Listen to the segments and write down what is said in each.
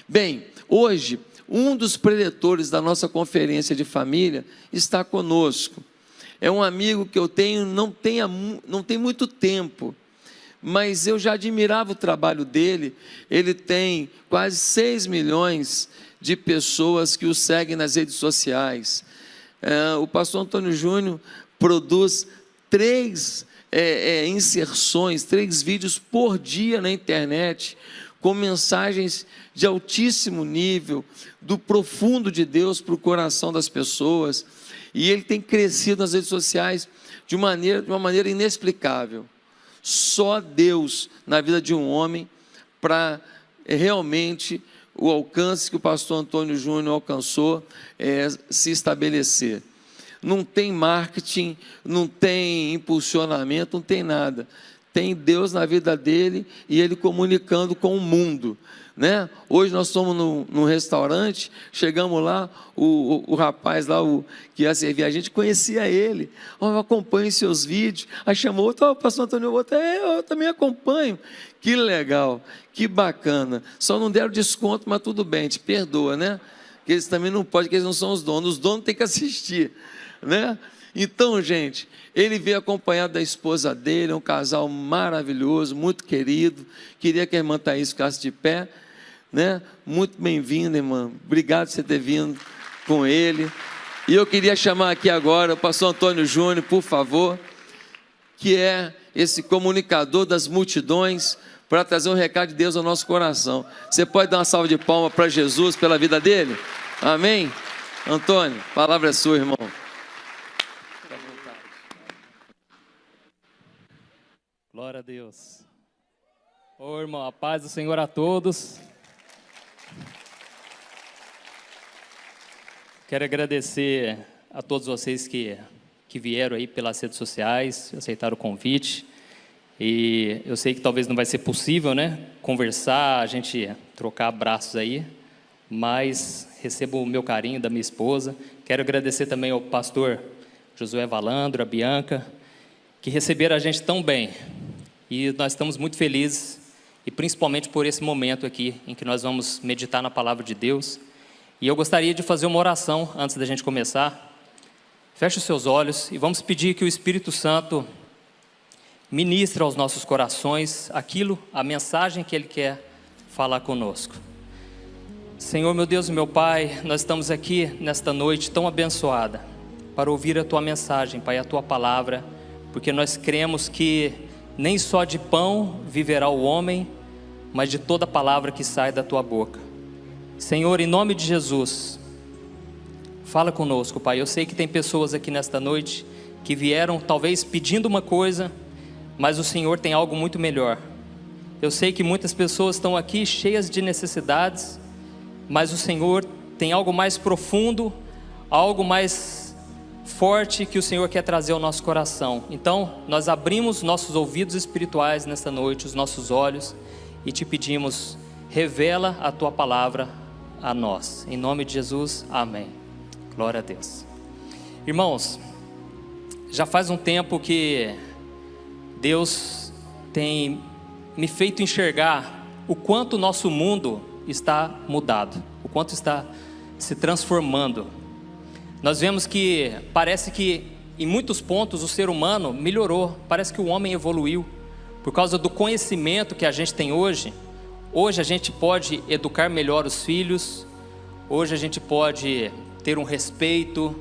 Bem, hoje, um dos preletores da nossa conferência de família está conosco. É um amigo que eu tenho, não tem muito tempo, mas eu já admirava o trabalho dele. Ele tem quase 6 milhões de pessoas que o seguem nas redes sociais. O pastor Antônio Júnior produz 3 inserções, 3 vídeos por dia na internet, com mensagens de altíssimo nível, do profundo de Deus para o coração das pessoas. E ele tem crescido nas redes sociais de uma maneira inexplicável. Só Deus na vida de um homem para realmente o alcance que o pastor Antônio Júnior alcançou se estabelecer. Não tem marketing, não tem impulsionamento, não tem nada. Tem Deus na vida dele e ele comunicando com o mundo, né? Hoje nós estamos num restaurante, chegamos lá, o rapaz lá que ia servir a gente, conhecia ele. Eu acompanho seus vídeos. Aí chamou outro, pastor Antônio, eu também acompanho. Que legal, que bacana. Só não deram desconto, mas tudo bem, te perdoa, né? Porque eles também não podem, porque eles não são os donos têm que assistir, né? Então, gente, ele veio acompanhado da esposa dele, um casal maravilhoso, muito querido. Queria que a irmã Thaís ficasse de pé, né? Muito bem-vinda, irmã. Obrigado por você ter vindo com ele. E eu queria chamar aqui agora o pastor Antônio Júnior, por favor, que é esse comunicador das multidões, para trazer um recado de Deus ao nosso coração. Você pode dar uma salva de palmas para Jesus pela vida dele? Amém? Antônio, a palavra é sua, irmão. Glória a Deus. Ô irmão, a paz do Senhor a todos. Quero agradecer a todos vocês que vieram aí pelas redes sociais, aceitaram o convite. E eu sei que talvez não vai ser possível, né, conversar, a gente trocar abraços aí, mas recebo o meu carinho da minha esposa. Quero agradecer também ao pastor Josué Valandro, a Bianca, que receberam a gente tão bem. E nós estamos muito felizes, e principalmente por esse momento aqui, em que nós vamos meditar na palavra de Deus. E eu gostaria de fazer uma oração antes da gente começar. Feche os seus olhos e vamos pedir que o Espírito Santo ministre aos nossos corações a mensagem que Ele quer falar conosco. Senhor, meu Deus e meu Pai, nós estamos aqui nesta noite tão abençoada para ouvir a Tua mensagem, Pai, a Tua palavra, porque nós cremos que nem só de pão viverá o homem, mas de toda palavra que sai da Tua boca. Senhor, em nome de Jesus, fala conosco, Pai. Eu sei que tem pessoas aqui nesta noite que vieram talvez pedindo uma coisa, mas o Senhor tem algo muito melhor. Eu sei que muitas pessoas estão aqui cheias de necessidades, mas o Senhor tem algo mais profundo, algo mais forte que o Senhor quer trazer ao nosso coração. Então, nós abrimos nossos ouvidos espirituais nesta noite, os nossos olhos, e te pedimos, revela a Tua palavra a nós. Em nome de Jesus, amém. Glória a Deus. Irmãos, já faz um tempo que Deus tem me feito enxergar o quanto o nosso mundo está mudado, o quanto está se transformando. Nós vemos que parece que em muitos pontos o ser humano melhorou, parece que o homem evoluiu. Por causa do conhecimento que a gente tem hoje a gente pode educar melhor os filhos, hoje a gente pode ter um respeito,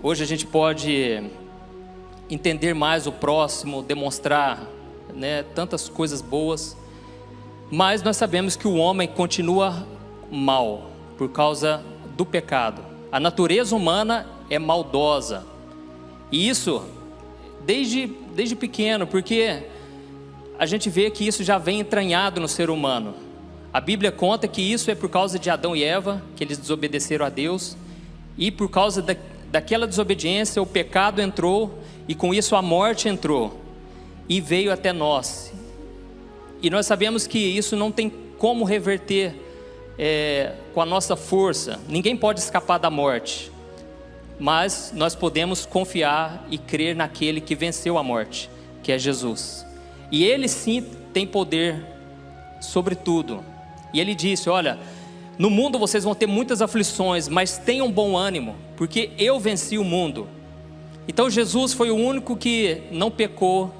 hoje a gente pode entender mais o próximo, demonstrar, né, tantas coisas boas, mas nós sabemos que o homem continua mal por causa do pecado. A natureza humana é maldosa, e isso desde pequeno, porque a gente vê que isso já vem entranhado no ser humano. A Bíblia conta que isso é por causa de Adão e Eva, que eles desobedeceram a Deus, e por causa daquela desobediência o pecado entrou, e com isso a morte entrou e veio até nós. E nós sabemos que isso não tem como reverter com a nossa força. Ninguém pode escapar da morte, mas nós podemos confiar e crer naquele que venceu a morte, que é Jesus. E Ele sim tem poder sobre tudo. E Ele disse, olha, No mundo vocês vão ter muitas aflições, mas tenham bom ânimo, porque eu venci o mundo. Então Jesus foi o único que não pecou.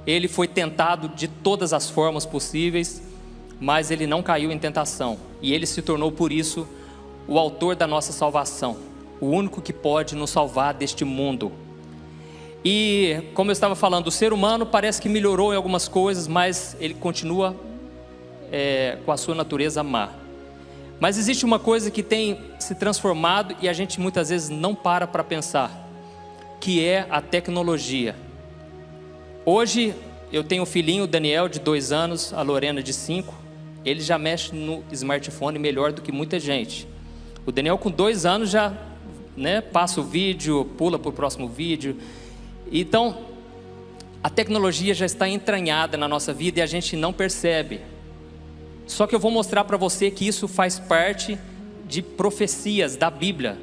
Ele foi tentado de todas as formas possíveis, mas ele não caiu em tentação. E ele se tornou por isso o autor da nossa salvação, o único que pode nos salvar deste mundo. E como eu estava falando, o ser humano parece que melhorou em algumas coisas, mas ele continua com a sua natureza má. Mas existe uma coisa que tem se transformado e a gente muitas vezes não para pensar, que é a tecnologia. Hoje eu tenho um filhinho, o Daniel, de 2 anos, a Lorena, de 5. Ele já mexe no smartphone melhor do que muita gente. O Daniel, com 2 anos, já passa o vídeo, pula para o próximo vídeo. Então, a tecnologia já está entranhada na nossa vida e a gente não percebe. Só que eu vou mostrar para você que isso faz parte de profecias da Bíblia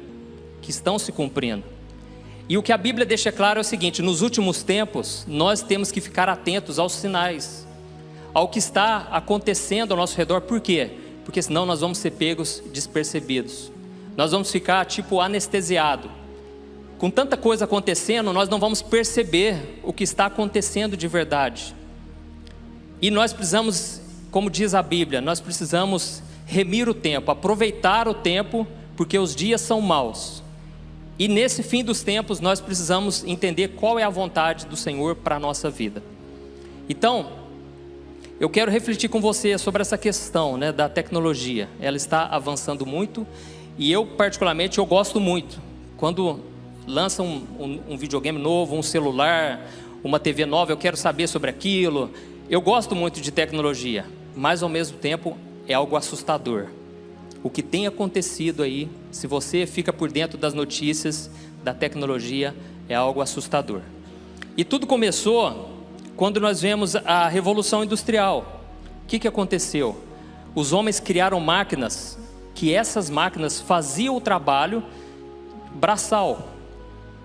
que estão se cumprindo. E o que a Bíblia deixa claro é o seguinte: nos últimos tempos, nós temos que ficar atentos aos sinais, ao que está acontecendo ao nosso redor. Por quê? Porque senão nós vamos ser pegos despercebidos. Nós vamos ficar anestesiados. Com tanta coisa acontecendo, nós não vamos perceber o que está acontecendo de verdade. E nós precisamos, como diz a Bíblia, nós precisamos remir o tempo, aproveitar o tempo, porque os dias são maus. E nesse fim dos tempos, nós precisamos entender qual é a vontade do Senhor para a nossa vida. Então, eu quero refletir com você sobre essa questão da tecnologia. Ela está avançando muito e eu particularmente eu gosto muito. Quando lançam um videogame novo, um celular, uma TV nova, eu quero saber sobre aquilo. Eu gosto muito de tecnologia, mas ao mesmo tempo é algo assustador. O que tem acontecido aí, se você fica por dentro das notícias da tecnologia, é algo assustador. E tudo começou quando nós vemos a Revolução Industrial. O que aconteceu? Os homens criaram máquinas, que essas máquinas faziam o trabalho braçal.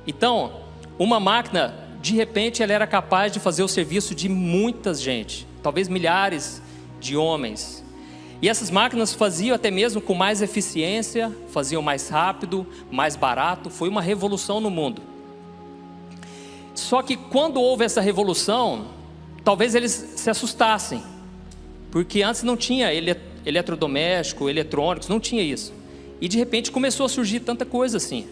Então, uma máquina, de repente, ela era capaz de fazer o serviço de muita gente, talvez milhares de homens. E essas máquinas faziam até mesmo com mais eficiência, faziam mais rápido, mais barato. Foi uma revolução no mundo. Só que quando houve essa revolução, talvez eles se assustassem, porque antes não tinha eletrodoméstico, eletrônicos, não tinha isso. E de repente começou a surgir tanta coisa assim.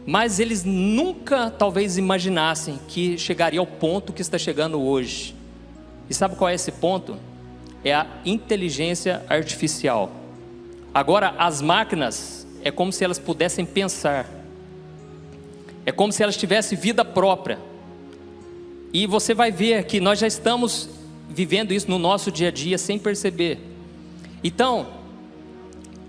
Mas eles nunca talvez imaginassem que chegaria ao ponto que está chegando hoje. E sabe qual é esse ponto? É a inteligência artificial. Agora as máquinas é como se elas pudessem pensar. É como se elas tivessem vida própria. E você vai ver que nós já estamos vivendo isso no nosso dia a dia sem perceber. Então,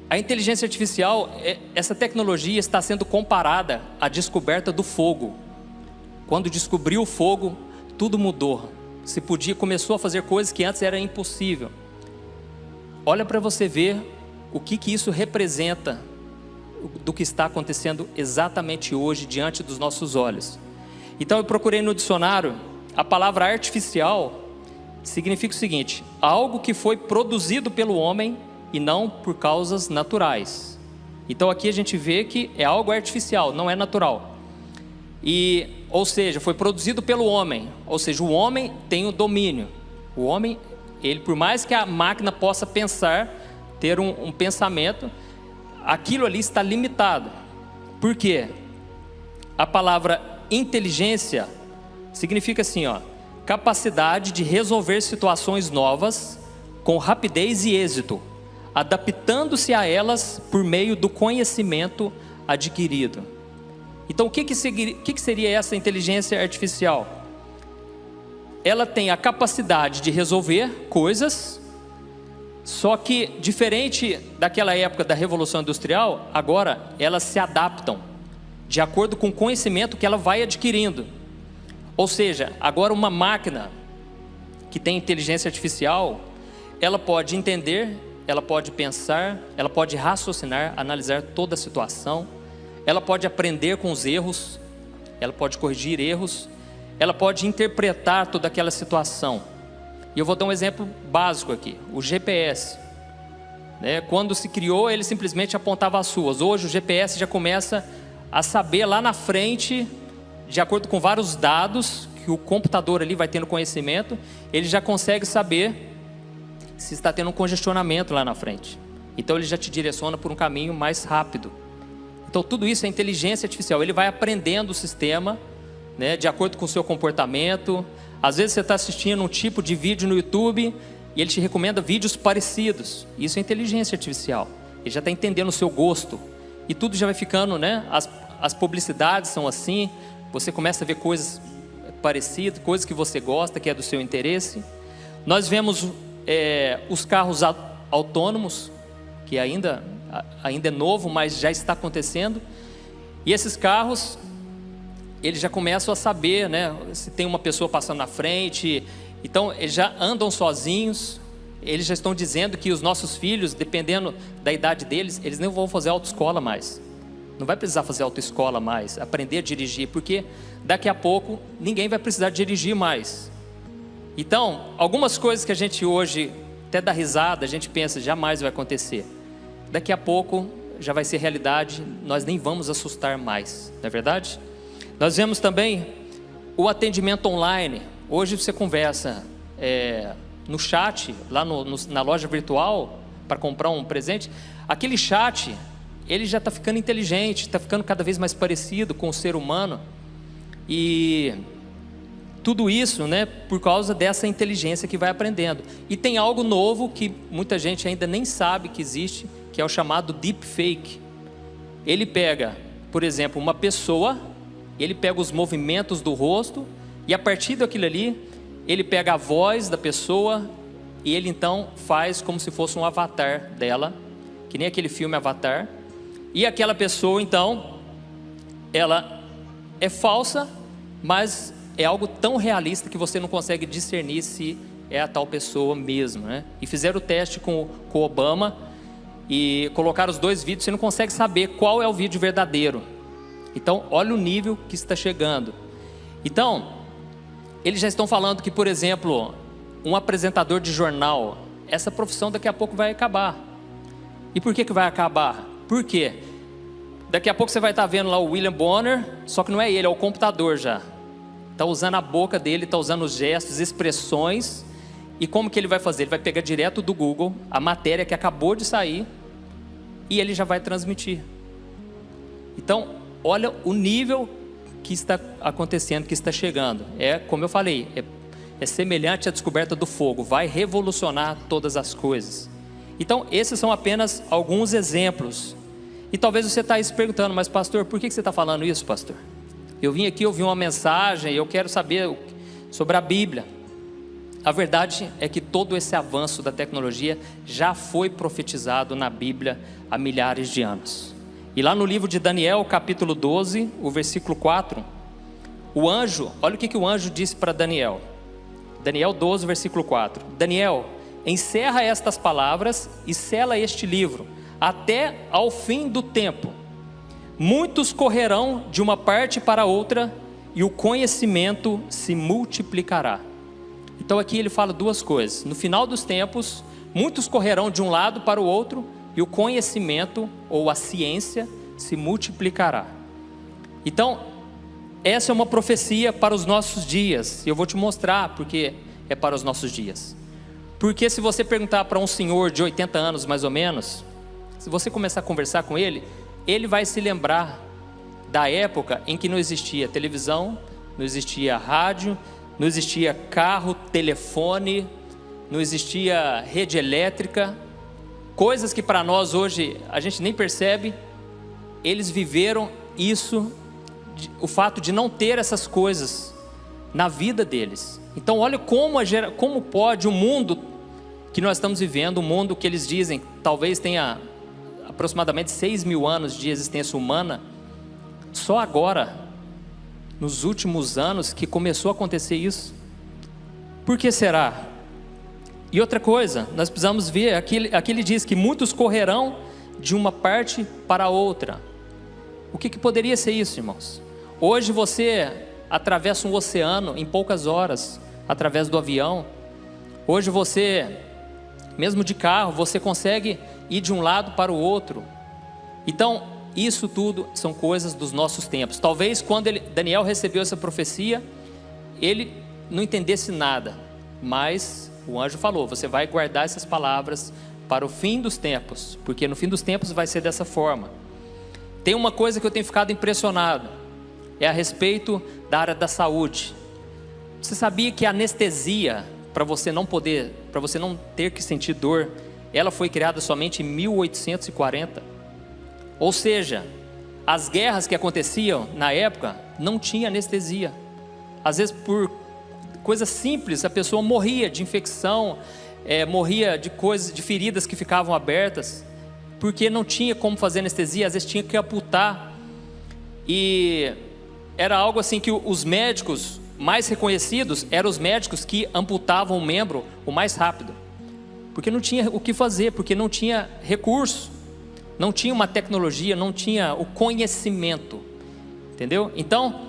a inteligência artificial, essa tecnologia está sendo comparada à descoberta do fogo. Quando descobriu o fogo, tudo mudou. Começou a fazer coisas que antes era impossível. Olha para você ver o que isso representa do que está acontecendo exatamente hoje diante dos nossos olhos. Então eu procurei no dicionário, a palavra artificial significa o seguinte: algo que foi produzido pelo homem e não por causas naturais. Então aqui a gente vê que é algo artificial, não é natural. Ou seja, foi produzido pelo homem, ou seja, o homem tem o domínio. O homem, ele, por mais que a máquina possa pensar, ter um pensamento, aquilo ali está limitado. Por quê? A palavra inteligência significa assim, capacidade de resolver situações novas com rapidez e êxito, adaptando-se a elas por meio do conhecimento adquirido. Então, o que seria essa inteligência artificial? Ela tem a capacidade de resolver coisas, só que diferente daquela época da Revolução Industrial, agora elas se adaptam de acordo com o conhecimento que ela vai adquirindo. Ou seja, agora uma máquina que tem inteligência artificial, ela pode entender, ela pode pensar, ela pode raciocinar, analisar toda a situação. Ela pode aprender com os erros, ela pode corrigir erros, ela pode interpretar toda aquela situação. E eu vou dar um exemplo básico aqui, o GPS. né? Quando se criou, ele simplesmente apontava as suas. Hoje o GPS já começa a saber lá na frente, de acordo com vários dados que o computador ali vai tendo conhecimento, ele já consegue saber se está tendo um congestionamento lá na frente. Então ele já te direciona por um caminho mais rápido. Então tudo isso é inteligência artificial. Ele vai aprendendo o sistema, né, de acordo com o seu comportamento. Às vezes você está assistindo um tipo de vídeo no YouTube e ele te recomenda vídeos parecidos. Isso é inteligência artificial. Ele já está entendendo o seu gosto. E tudo já vai ficando, né? As publicidades são assim. Você começa a ver coisas parecidas, coisas que você gosta, que é do seu interesse. Nós vemos os carros autônomos, que ainda é novo, mas já está acontecendo. E esses carros, eles já começam a saber, né, se tem uma pessoa passando na frente. Então eles já andam sozinhos. Eles já estão dizendo que os nossos filhos, dependendo da idade deles, eles não vão fazer autoescola mais. Não vai precisar fazer autoescola mais, aprender a dirigir, porque daqui a pouco ninguém vai precisar dirigir mais. Então, algumas coisas que a gente hoje até dá risada, a gente pensa, jamais vai acontecer. Daqui a pouco já vai ser realidade, nós nem vamos assustar mais, não é verdade? Nós vemos também o atendimento online. Hoje você conversa no chat, lá na loja virtual, para comprar um presente. Aquele chat, ele já está ficando inteligente, está ficando cada vez mais parecido com o ser humano. E tudo isso, né, por causa dessa inteligência que vai aprendendo. E tem algo novo que muita gente ainda nem sabe que existe, que é o chamado deepfake. Ele pega, por exemplo, uma pessoa, ele pega os movimentos do rosto, e a partir daquilo ali, ele pega a voz da pessoa, e ele então faz como se fosse um avatar dela, que nem aquele filme Avatar. E aquela pessoa então, ela é falsa, mas é algo tão realista que você não consegue discernir se é a tal pessoa mesmo, né? E fizeram o teste com o Obama e colocaram os dois vídeos, você não consegue saber qual é o vídeo verdadeiro. Então, olha o nível que está chegando. Então, eles já estão falando que, por exemplo, um apresentador de jornal, essa profissão daqui a pouco vai acabar. E por que vai acabar? Por quê? Daqui a pouco você vai estar vendo lá o William Bonner, só que não é ele, é o computador já. Está usando a boca dele, está usando os gestos, expressões. E como que ele vai fazer? Ele vai pegar direto do Google a matéria que acabou de sair e ele já vai transmitir. Então, olha o nível que está acontecendo, que está chegando. É, como eu falei, é semelhante à descoberta do fogo, vai revolucionar todas as coisas. Então, esses são apenas alguns exemplos. E talvez você está aí se perguntando, mas pastor, por que você está falando isso, pastor? Eu vim aqui ouvir uma mensagem e eu quero saber sobre a Bíblia. A verdade é que todo esse avanço da tecnologia já foi profetizado na Bíblia há milhares de anos. E lá no livro de Daniel, capítulo 12, o versículo 4, o anjo, olha o que o anjo disse para Daniel. Daniel 12, versículo 4. Daniel, encerra estas palavras e sela este livro, até ao fim do tempo. Muitos correrão de uma parte para outra, e o conhecimento se multiplicará. Então aqui ele fala duas coisas. No final dos tempos, muitos correrão de um lado para o outro, e o conhecimento, ou a ciência, se multiplicará. Então, essa é uma profecia para os nossos dias. E eu vou te mostrar porque é para os nossos dias. Porque se você perguntar para um senhor de 80 anos mais ou menos, se você começar a conversar com ele, ele vai se lembrar da época em que não existia televisão, não existia rádio, não existia carro, telefone, não existia rede elétrica, coisas que para nós hoje a gente nem percebe. Eles viveram isso, o fato de não ter essas coisas na vida deles. Então olha como pode o mundo que nós estamos vivendo, um mundo que eles dizem talvez tenha aproximadamente 6.000 anos de existência humana, só agora, nos últimos anos, que começou a acontecer isso. Por que será? E outra coisa, nós precisamos ver, aqui ele diz que muitos correrão de uma parte para a outra. O que poderia ser isso, irmãos? Hoje você atravessa um oceano em poucas horas, através do avião. Hoje você, mesmo de carro, você consegue ir de um lado para o outro. Então, isso tudo são coisas dos nossos tempos. Talvez quando Daniel recebeu essa profecia, ele não entendesse nada, mas o anjo falou: você vai guardar essas palavras para o fim dos tempos, porque no fim dos tempos vai ser dessa forma. Tem uma coisa que eu tenho ficado impressionado, é a respeito da área da saúde. Você sabia que a anestesia, para você não ter que sentir dor, ela foi criada somente em 1840? Ou seja, as guerras que aconteciam na época não tinha anestesia. Às vezes por coisas simples a pessoa morria de infecção, morria de coisas, de feridas que ficavam abertas, porque não tinha como fazer anestesia. Às vezes tinha que amputar, e era algo assim que os médicos mais reconhecidos eram os médicos que amputavam o membro o mais rápido, porque não tinha o que fazer, porque não tinha recurso, não tinha uma tecnologia, não tinha o conhecimento, entendeu? Então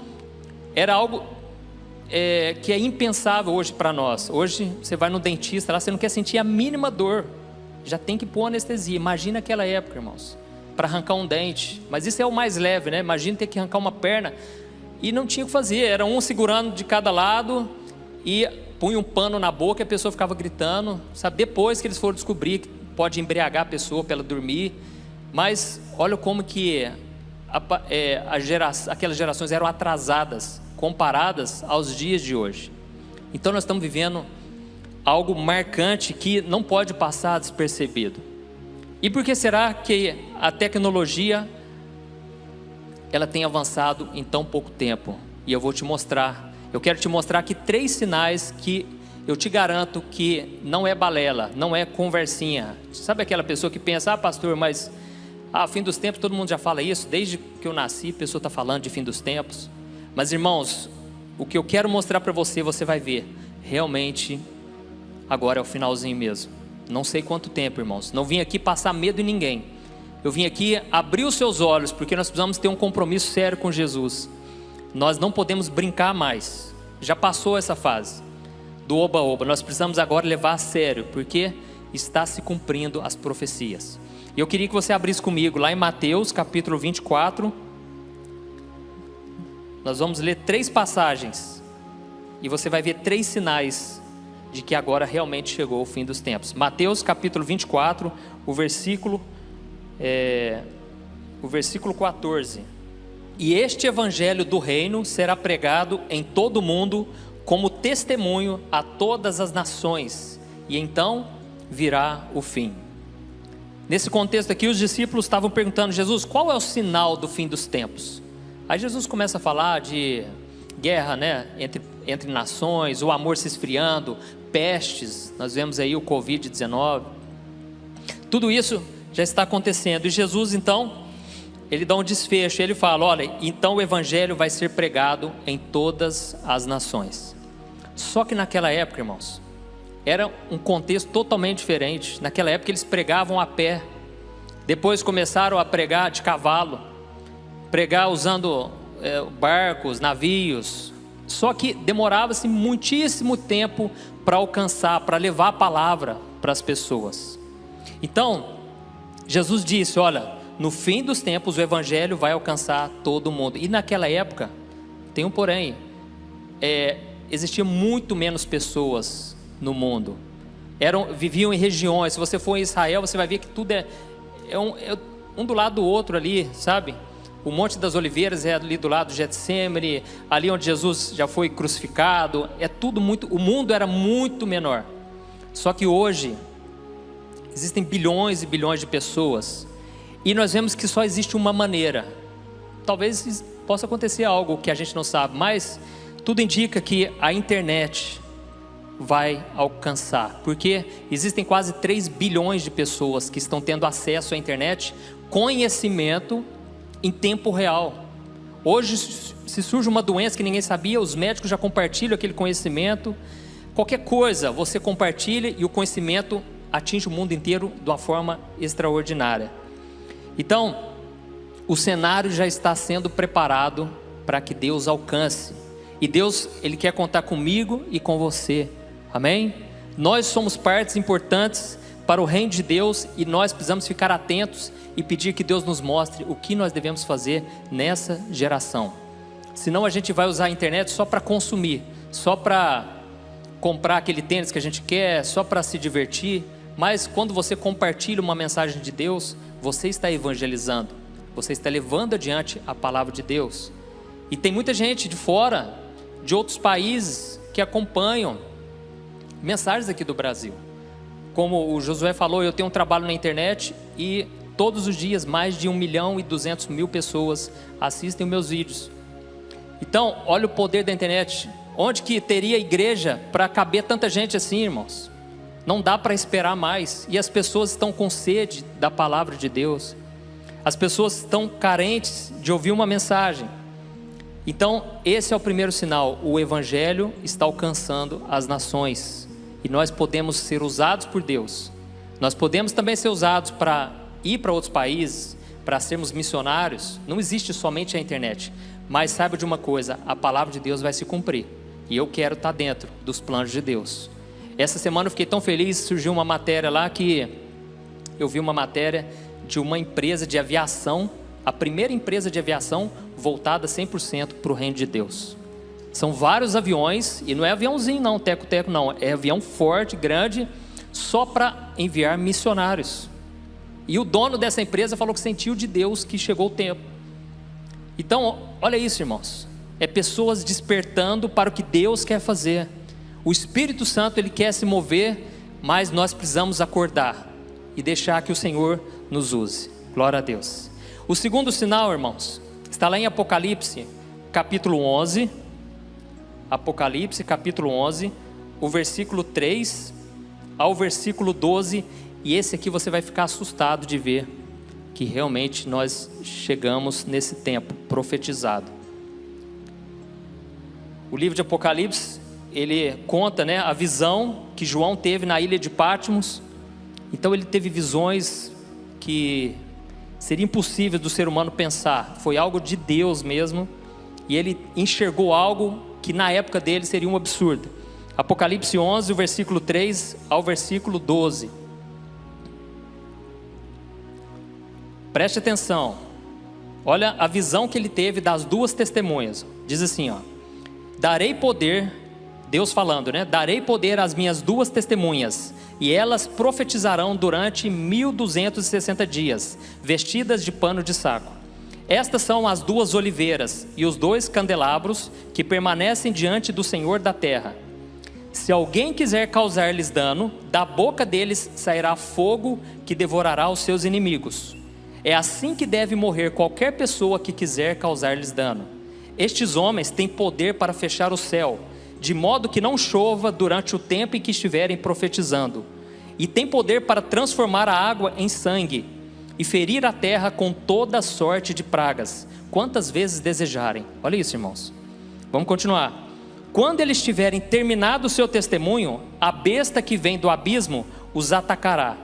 era algo que é impensável hoje para nós. Hoje você vai no dentista lá, você não quer sentir a mínima dor, já tem que pôr anestesia. Imagina aquela época, irmãos, para arrancar um dente. Mas isso é o mais leve, né? Imagina ter que arrancar uma perna, e não tinha o que fazer, era um segurando de cada lado e punha um pano na boca e a pessoa ficava gritando, sabe? Depois que eles foram descobrir que pode embriagar a pessoa para ela dormir. Mas olha como que aquelas gerações eram atrasadas comparadas aos dias de hoje. Então nós estamos vivendo algo marcante que não pode passar despercebido. E por que será que a tecnologia ela tem avançado em tão pouco tempo? E eu vou te mostrar. Eu quero te mostrar aqui 3 sinais que eu te garanto que não é balela, não é conversinha. Sabe aquela pessoa que pensa: pastor, mas fim dos tempos, todo mundo já fala isso, desde que eu nasci a pessoa está falando de fim dos tempos. Mas irmãos, o que eu quero mostrar para você, você vai ver, realmente agora é o finalzinho mesmo. Não sei quanto tempo, irmãos, não vim aqui passar medo em ninguém, eu vim aqui abrir os seus olhos, porque nós precisamos ter um compromisso sério com Jesus. Nós não podemos brincar mais, já passou essa fase do oba-oba, nós precisamos agora levar a sério, porque está se cumprindo as profecias. E eu queria que você abrisse comigo lá em Mateus capítulo 24, nós vamos ler 3 passagens, e você vai ver 3 sinais de que agora realmente chegou o fim dos tempos. Mateus capítulo 24, o versículo 14. E este evangelho do reino será pregado em todo o mundo como testemunho a todas as nações, e então virá o fim. Nesse contexto aqui, os discípulos estavam perguntando: Jesus, qual é o sinal do fim dos tempos? Aí Jesus começa a falar de guerra, né, entre nações, o amor se esfriando, pestes, nós vemos aí o Covid-19, tudo isso já está acontecendo. E Jesus então, ele dá um desfecho, ele fala: olha, então o evangelho vai ser pregado em todas as nações. Só que naquela época, irmãos, era um contexto totalmente diferente. Naquela época eles pregavam a pé, depois começaram a pregar de cavalo, pregar usando barcos, navios. Só que demorava-se muitíssimo tempo para alcançar, para levar a palavra para as pessoas. Então Jesus disse: olha, no fim dos tempos o evangelho vai alcançar todo mundo. E naquela época, tem um porém, existia muito menos pessoas no mundo, viviam em regiões. Se você for em Israel, você vai ver que tudo é um do lado do outro ali, sabe? O Monte das Oliveiras é ali do lado do Getsêmani, ali onde Jesus já foi crucificado. O mundo era muito menor. Só que hoje existem bilhões e bilhões de pessoas, e nós vemos que só existe uma maneira. Talvez possa acontecer algo que a gente não sabe, mas tudo indica que a internet vai alcançar, porque existem quase 3 bilhões de pessoas que estão tendo acesso à internet, conhecimento em tempo real. Hoje, se surge uma doença que ninguém sabia, os médicos já compartilham aquele conhecimento. Qualquer coisa você compartilha e o conhecimento atinge o mundo inteiro de uma forma extraordinária. Então, o cenário já está sendo preparado para que Deus alcance. E Deus, Ele quer contar comigo e com você. Amém? Nós somos partes importantes para o reino de Deus e nós precisamos ficar atentos e pedir que Deus nos mostre o que nós devemos fazer nessa geração. Senão a gente vai usar a internet só para consumir, só para comprar aquele tênis que a gente quer, só para se divertir. Mas quando você compartilha uma mensagem de Deus, você está evangelizando, você está levando adiante a palavra de Deus. E tem muita gente de fora, de outros países, que acompanham mensagens aqui do Brasil. Como o Josué falou, eu tenho um trabalho na internet e todos os dias mais de 1.200.000 pessoas assistem os meus vídeos. Então, olha o poder da internet. Onde que teria igreja para caber tanta gente assim, irmãos? Não dá para esperar mais. E as pessoas estão com sede da palavra de Deus. As pessoas estão carentes de ouvir uma mensagem. Então, esse é o primeiro sinal. O evangelho está alcançando as nações. E nós podemos ser usados por Deus. Nós podemos também ser usados para ir para outros países, para sermos missionários. Não existe somente a internet. Mas saiba de uma coisa, a palavra de Deus vai se cumprir. E eu quero estar dentro dos planos de Deus. Essa semana eu fiquei tão feliz, surgiu uma matéria lá que eu vi uma matéria de uma empresa de aviação, a primeira empresa de aviação voltada 100% para o reino de Deus. São vários aviões, e não é aviãozinho não, teco-teco não, é avião forte, grande, só para enviar missionários. E o dono dessa empresa falou que sentiu de Deus que chegou o tempo. Então, olha isso, irmãos, é pessoas despertando para o que Deus quer fazer. O Espírito Santo, Ele quer se mover, mas nós precisamos acordar e deixar que o Senhor nos use. Glória a Deus. O segundo sinal, irmãos, está lá em Apocalipse, capítulo 11. Apocalipse, capítulo 11, o versículo 3 ao versículo 12. E esse aqui você vai ficar assustado de ver que realmente nós chegamos nesse tempo profetizado. O livro de Apocalipse, ele conta, né, a visão que João teve na ilha de Patmos. Então ele teve visões que seria impossível do ser humano pensar. Foi algo de Deus mesmo. E ele enxergou algo que na época dele seria um absurdo. Apocalipse 11, o versículo 3 ao versículo 12. Preste atenção. Olha a visão que ele teve das duas testemunhas. Diz assim, ó: darei poder, Deus falando, né? Darei poder às minhas duas testemunhas, e elas profetizarão durante 1260 dias, vestidas de pano de saco. Estas são as duas oliveiras e os dois candelabros que permanecem diante do Senhor da terra. Se alguém quiser causar-lhes dano, da boca deles sairá fogo que devorará os seus inimigos. É assim que deve morrer qualquer pessoa que quiser causar-lhes dano. Estes homens têm poder para fechar o céu, de modo que não chova durante o tempo em que estiverem profetizando. E têm poder para transformar a água em sangue e ferir a terra com toda sorte de pragas, quantas vezes desejarem. Olha isso, irmãos. Vamos continuar. Quando eles tiverem terminado o seu testemunho, a besta que vem do abismo os atacará,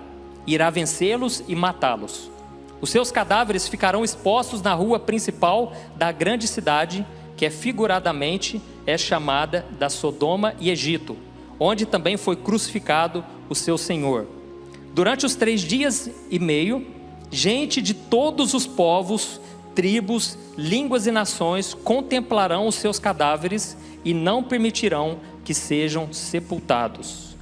irá vencê-los e matá-los. Os seus cadáveres ficarão expostos na rua principal da grande cidade, que figuradamente é chamada da Sodoma e Egito, onde também foi crucificado o seu Senhor. Durante os 3 dias e meio, gente de todos os povos, tribos, línguas e nações contemplarão os seus cadáveres e não permitirão que sejam sepultados.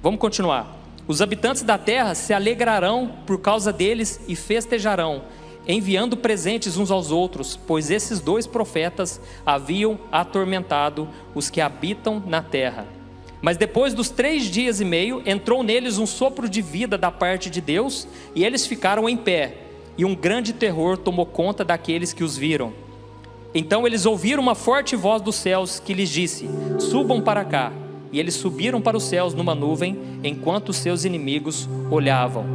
Vamos continuar. Os habitantes da terra se alegrarão por causa deles e festejarão, enviando presentes uns aos outros, pois esses 2 profetas haviam atormentado os que habitam na terra. Mas depois dos 3 dias e meio, entrou neles um sopro de vida da parte de Deus, e eles ficaram em pé, e um grande terror tomou conta daqueles que os viram. Então eles ouviram uma forte voz dos céus que lhes disse: subam para cá. E eles subiram para os céus numa nuvem, enquanto os seus inimigos olhavam.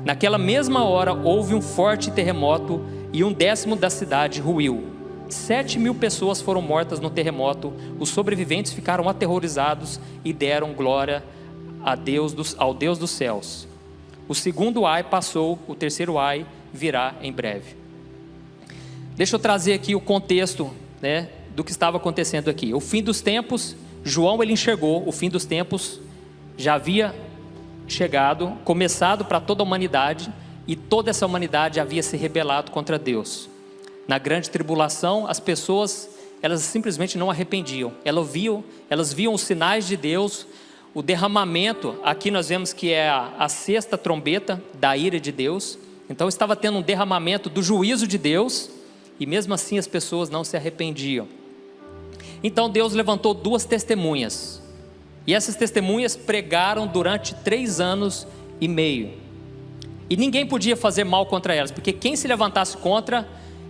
Naquela mesma hora houve um forte terremoto, e 1/10 da cidade ruiu. 7.000 pessoas foram mortas no terremoto. Os sobreviventes ficaram aterrorizados e deram glória ao Deus dos céus. O segundo ai passou, o terceiro ai virá em breve. Deixa eu trazer aqui o contexto, né, do que estava acontecendo aqui. O fim dos tempos, João ele enxergou o fim dos tempos, já havia chegado, começado para toda a humanidade, e toda essa humanidade havia se rebelado contra Deus. Na grande tribulação, as pessoas, elas simplesmente não arrependiam. Elas viam os sinais de Deus, o derramamento. Aqui nós vemos que é a sexta trombeta da ira de Deus. Então estava tendo um derramamento do juízo de Deus, e mesmo assim as pessoas não se arrependiam. Então Deus levantou 2 testemunhas, e essas testemunhas pregaram durante 3 anos e meio, e ninguém podia fazer mal contra elas, porque quem se levantasse contra,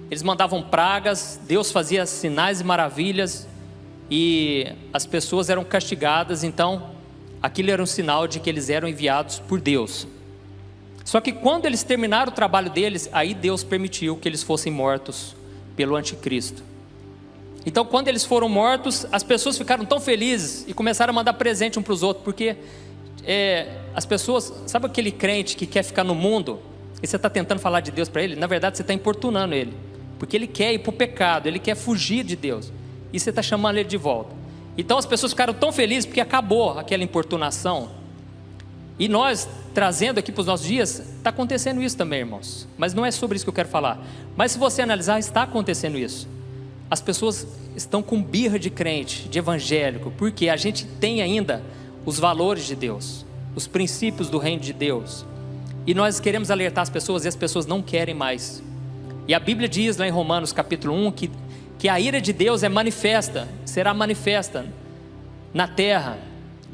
eles mandavam pragas, Deus fazia sinais e maravilhas, e as pessoas eram castigadas. Então aquilo era um sinal de que eles eram enviados por Deus. Só que quando eles terminaram o trabalho deles, aí Deus permitiu que eles fossem mortos pelo anticristo. Então quando eles foram mortos, as pessoas ficaram tão felizes e começaram a mandar presente um para os outros, porque as pessoas, sabe aquele crente que quer ficar no mundo, e você está tentando falar de Deus para ele? Na verdade você está importunando ele, porque ele quer ir para o pecado, ele quer fugir de Deus, e você está chamando ele de volta. Então as pessoas ficaram tão felizes porque acabou aquela importunação. E nós, trazendo aqui para os nossos dias, está acontecendo isso também, irmãos. Mas não é sobre isso que eu quero falar. Mas se você analisar, está acontecendo isso. As pessoas estão com birra de crente, de evangélico, porque a gente tem ainda os valores de Deus, os princípios do reino de Deus. E nós queremos alertar as pessoas, e as pessoas não querem mais. E a Bíblia diz lá em Romanos capítulo 1, que a ira de Deus será manifesta na terra,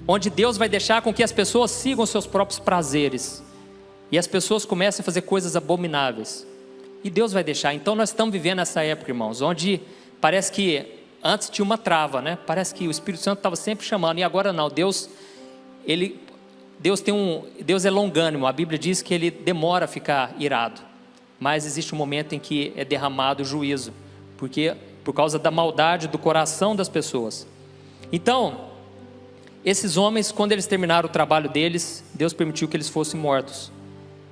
onde Deus vai deixar com que as pessoas sigam seus próprios prazeres, e as pessoas comecem a fazer coisas abomináveis, e Deus vai deixar. Então nós estamos vivendo essa época, irmãos, onde parece que antes tinha uma trava, né? Parece que o Espírito Santo estava sempre chamando, e agora não. Deus é longânimo. A Bíblia diz que ele demora a ficar irado, mas existe um momento em que é derramado o juízo, por causa da maldade do coração das pessoas. Então esses homens, quando eles terminaram o trabalho deles, Deus permitiu que eles fossem mortos.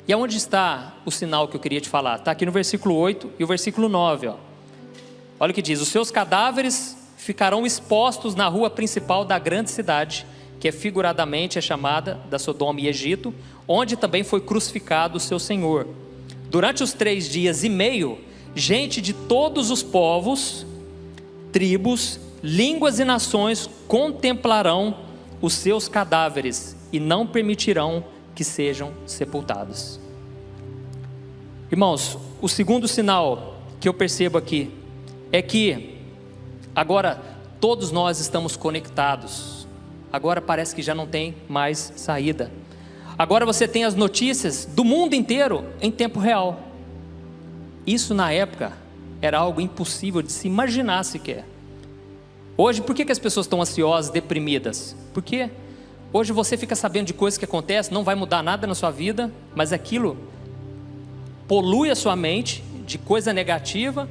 E aonde está o sinal que eu queria te falar? Está aqui no versículo 8 e o versículo 9, ó. Olha o que diz: os seus cadáveres ficarão expostos na rua principal da grande cidade, que figuradamente é chamada da Sodoma e Egito, onde também foi crucificado o seu Senhor. Durante os 3 dias e meio, gente de todos os povos, tribos, línguas e nações contemplarão os seus cadáveres e não permitirão que sejam sepultados. Irmãos, o segundo sinal que eu percebo aqui é que agora todos nós estamos conectados. Agora parece que já não tem mais saída. Agora você tem as notícias do mundo inteiro em tempo real. Isso na época era algo impossível de se imaginar sequer. Hoje, por que as pessoas estão ansiosas, deprimidas? Porque hoje você fica sabendo de coisas que acontecem, não vai mudar nada na sua vida, mas aquilo polui a sua mente de coisa negativa,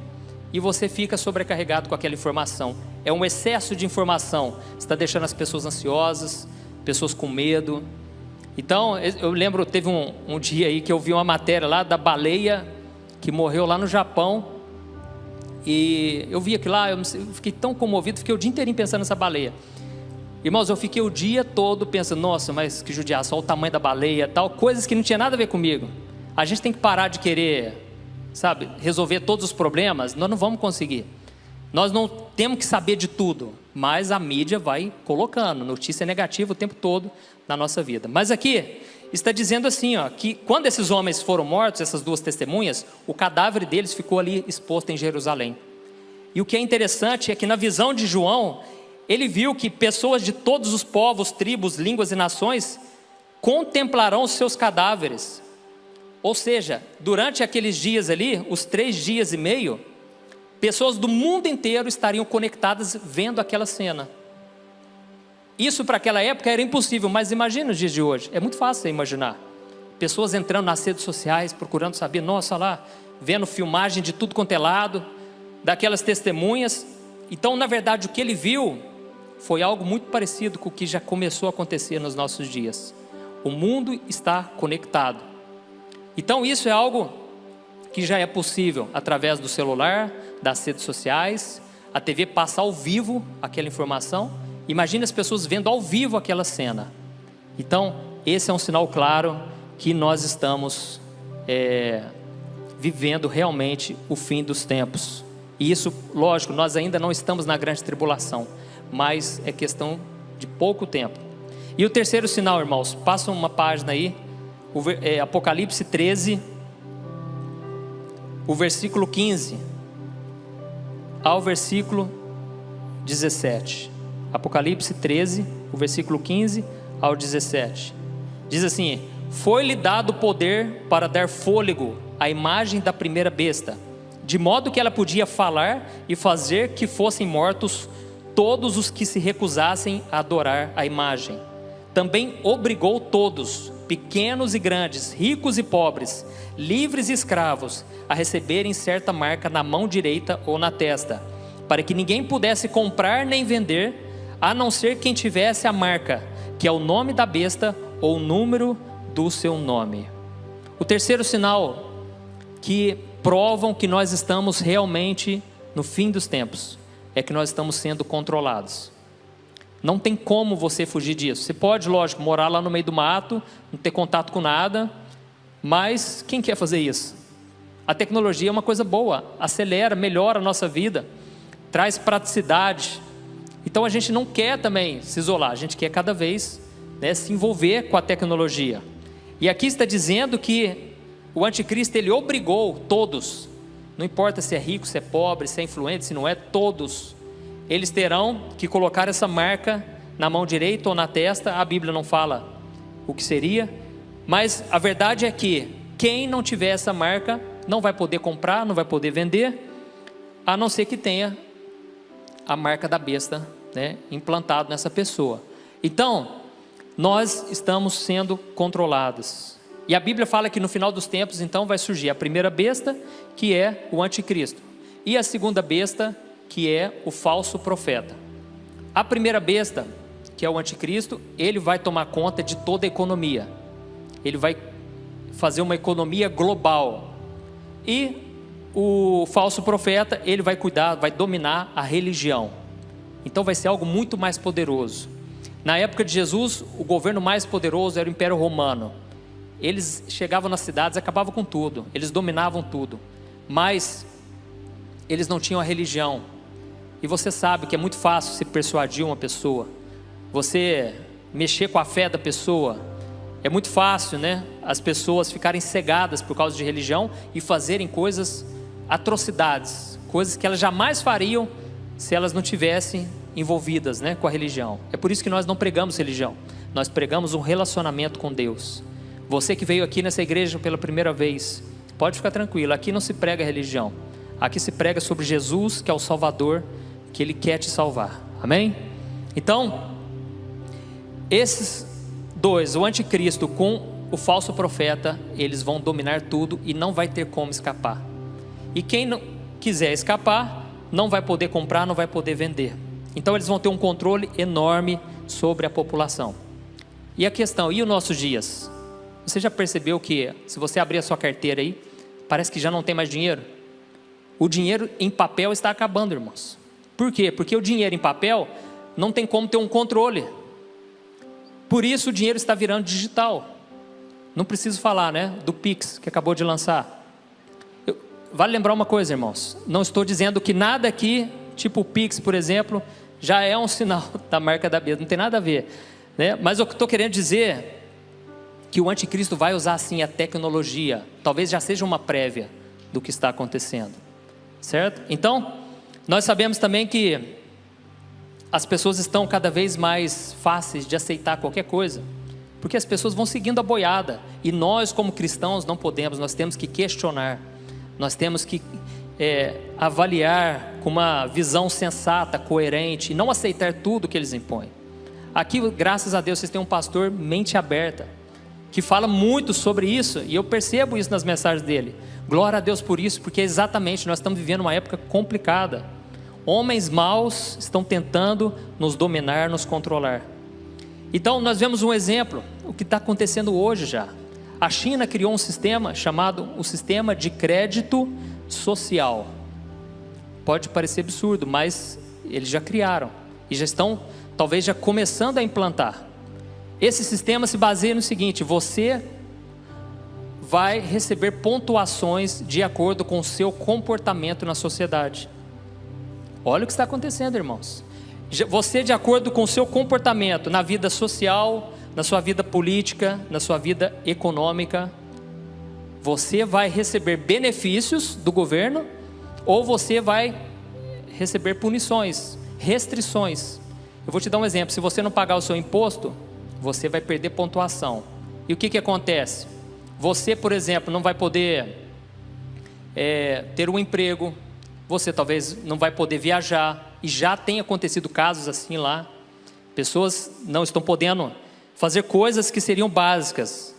e você fica sobrecarregado com aquela informação. É um excesso de informação, está deixando as pessoas ansiosas, pessoas com medo. Então eu lembro, teve um dia aí que eu vi uma matéria lá da baleia que morreu lá no Japão, e eu vi aquilo lá, eu fiquei tão comovido, fiquei o dia inteirinho pensando nessa baleia. Irmãos, eu fiquei o dia todo pensando, nossa, mas que judiação, olha o tamanho da baleia, tal, coisas que não tinha nada a ver comigo. A gente tem que parar de querer, sabe, resolver todos os problemas. Nós não vamos conseguir. Nós não temos que saber de tudo, mas a mídia vai colocando notícia negativa o tempo todo na nossa vida. Mas aqui está dizendo assim, ó, que quando esses homens foram mortos, essas 2 testemunhas, o cadáver deles ficou ali exposto em Jerusalém. E o que é interessante é que na visão de João, ele viu que pessoas de todos os povos, tribos, línguas e nações contemplarão os seus cadáveres. Ou seja, durante aqueles dias ali, os 3 dias e meio, pessoas do mundo inteiro estariam conectadas vendo aquela cena. Isso para aquela época era impossível, mas imagina os dias de hoje, é muito fácil você imaginar. Pessoas entrando nas redes sociais, procurando saber, nossa lá, vendo filmagem de tudo quanto é lado, daquelas testemunhas. Então na verdade o que ele viu foi algo muito parecido com o que já começou a acontecer nos nossos dias. O mundo está conectado. Então isso é algo que já é possível através do celular, das redes sociais, a TV passa ao vivo aquela informação. Imagine as pessoas vendo ao vivo aquela cena. Então esse é um sinal claro que nós estamos vivendo realmente o fim dos tempos. E isso, lógico, nós ainda não estamos na grande tribulação, mas é questão de pouco tempo. E o terceiro sinal, irmãos, passa uma página aí, Apocalipse 13, o versículo 15 ao versículo 17. Apocalipse 13, o versículo 15 ao 17. Diz assim: foi-lhe dado poder para dar fôlego à imagem da primeira besta, de modo que ela podia falar e fazer que fossem mortos todos os que se recusassem a adorar a imagem. Também obrigou todos, pequenos e grandes, ricos e pobres, livres e escravos, a receberem certa marca na mão direita ou na testa, para que ninguém pudesse comprar nem vender, a não ser quem tivesse a marca, que é o nome da besta ou o número do seu nome. O terceiro sinal que provam que nós estamos realmente no fim dos tempos é que nós estamos sendo controlados. Não tem como você fugir disso. Você pode, lógico, morar lá no meio do mato, não ter contato com nada, mas quem quer fazer isso? A tecnologia é uma coisa boa, acelera, melhora a nossa vida, traz praticidade. Então a gente não quer também se isolar, a gente quer cada vez, se envolver com a tecnologia. E aqui está dizendo que o anticristo, ele obrigou todos, não importa se é rico, se é pobre, se é influente, se não é, todos, eles terão que colocar essa marca na mão direita ou na testa. A Bíblia não fala o que seria, mas a verdade é que quem não tiver essa marca não vai poder comprar, não vai poder vender, a não ser que tenha a marca da besta, implantado nessa pessoa. Então, nós estamos sendo controlados. E a Bíblia fala que no final dos tempos, então, vai surgir a primeira besta, que é o anticristo, e a segunda besta, que é o falso profeta. A primeira besta, que é o anticristo, ele vai tomar conta de toda a economia. Ele vai fazer uma economia global. E o falso profeta, ele vai cuidar, vai dominar a religião. Então vai ser algo muito mais poderoso. Na época de Jesus, o governo mais poderoso era o Império Romano. Eles chegavam nas cidades, acabavam com tudo, eles dominavam tudo, mas eles não tinham a religião. E você sabe que é muito fácil se persuadir uma pessoa, você mexer com a fé da pessoa. É muito fácil, as pessoas ficarem cegadas por causa de religião e fazerem coisas, atrocidades, coisas que elas jamais fariam se elas não tivessem envolvidas, com a religião. É por isso que nós não pregamos religião, nós pregamos um relacionamento com Deus. Você que veio aqui nessa igreja pela primeira vez, pode ficar tranquilo, aqui não se prega religião, aqui se prega sobre Jesus, que é o Salvador, que Ele quer te salvar, amém? Então, esses dois, o anticristo com o falso profeta, eles vão dominar tudo e não vai ter como escapar. E quem não quiser escapar, não vai poder comprar, não vai poder vender. Então eles vão ter um controle enorme sobre a população. E a questão, e os nossos dias? Você já percebeu que se você abrir a sua carteira aí, parece que já não tem mais dinheiro? O dinheiro em papel está acabando, irmãos. Por quê? Porque o dinheiro em papel não tem como ter um controle. Por isso o dinheiro está virando digital. Não preciso falar, do Pix que acabou de lançar. Vale lembrar uma coisa, irmãos, não estou dizendo que nada aqui, tipo o Pix, por exemplo, já é um sinal da marca da besta, não tem nada a ver, Mas eu estou querendo dizer que o anticristo vai usar sim a tecnologia, talvez já seja uma prévia do que está acontecendo, certo? Então, nós sabemos também que as pessoas estão cada vez mais fáceis de aceitar qualquer coisa, porque as pessoas vão seguindo a boiada, e nós como cristãos não podemos, nós temos que questionar, nós temos que avaliar com uma visão sensata, coerente, e não aceitar tudo que eles impõem. Aqui, graças a Deus, vocês têm um pastor mente aberta, que fala muito sobre isso, e eu percebo isso nas mensagens dele. Glória a Deus por isso, porque exatamente nós estamos vivendo uma época complicada. Homens maus estão tentando nos dominar, nos controlar. Então nós vemos um exemplo, o que está acontecendo hoje já. A China criou um sistema chamado o sistema de crédito social. Pode parecer absurdo, mas eles já criaram e já estão talvez já começando a implantar. Esse sistema se baseia no seguinte: você vai receber pontuações de acordo com o seu comportamento na sociedade. Olha o que está acontecendo, irmãos. Você, de acordo com o seu comportamento na vida social, na sua vida política, na sua vida econômica, você vai receber benefícios do governo ou você vai receber punições, restrições. Eu vou te dar um exemplo: se você não pagar o seu imposto, você vai perder pontuação. E o que acontece? Você, por exemplo, não vai poder ter um emprego, você talvez não vai poder viajar, e já tem acontecido casos assim lá. Pessoas não estão podendo fazer coisas que seriam básicas.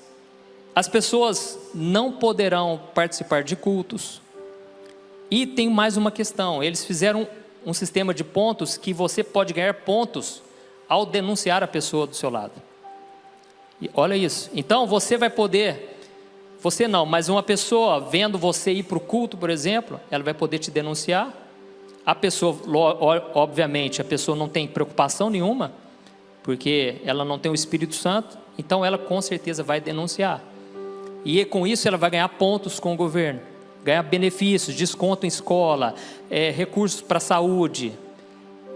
As pessoas não poderão participar de cultos. E tem mais uma questão: eles fizeram um sistema de pontos que você pode ganhar pontos ao denunciar a pessoa do seu lado. E olha isso. Então você vai poder, você não, mas uma pessoa vendo você ir para o culto, por exemplo, ela vai poder te denunciar. A pessoa, obviamente, a pessoa não tem preocupação nenhuma, porque ela não tem o Espírito Santo, então ela com certeza vai denunciar. E com isso ela vai ganhar pontos com o governo, ganhar benefícios, desconto em escola, recursos para a saúde.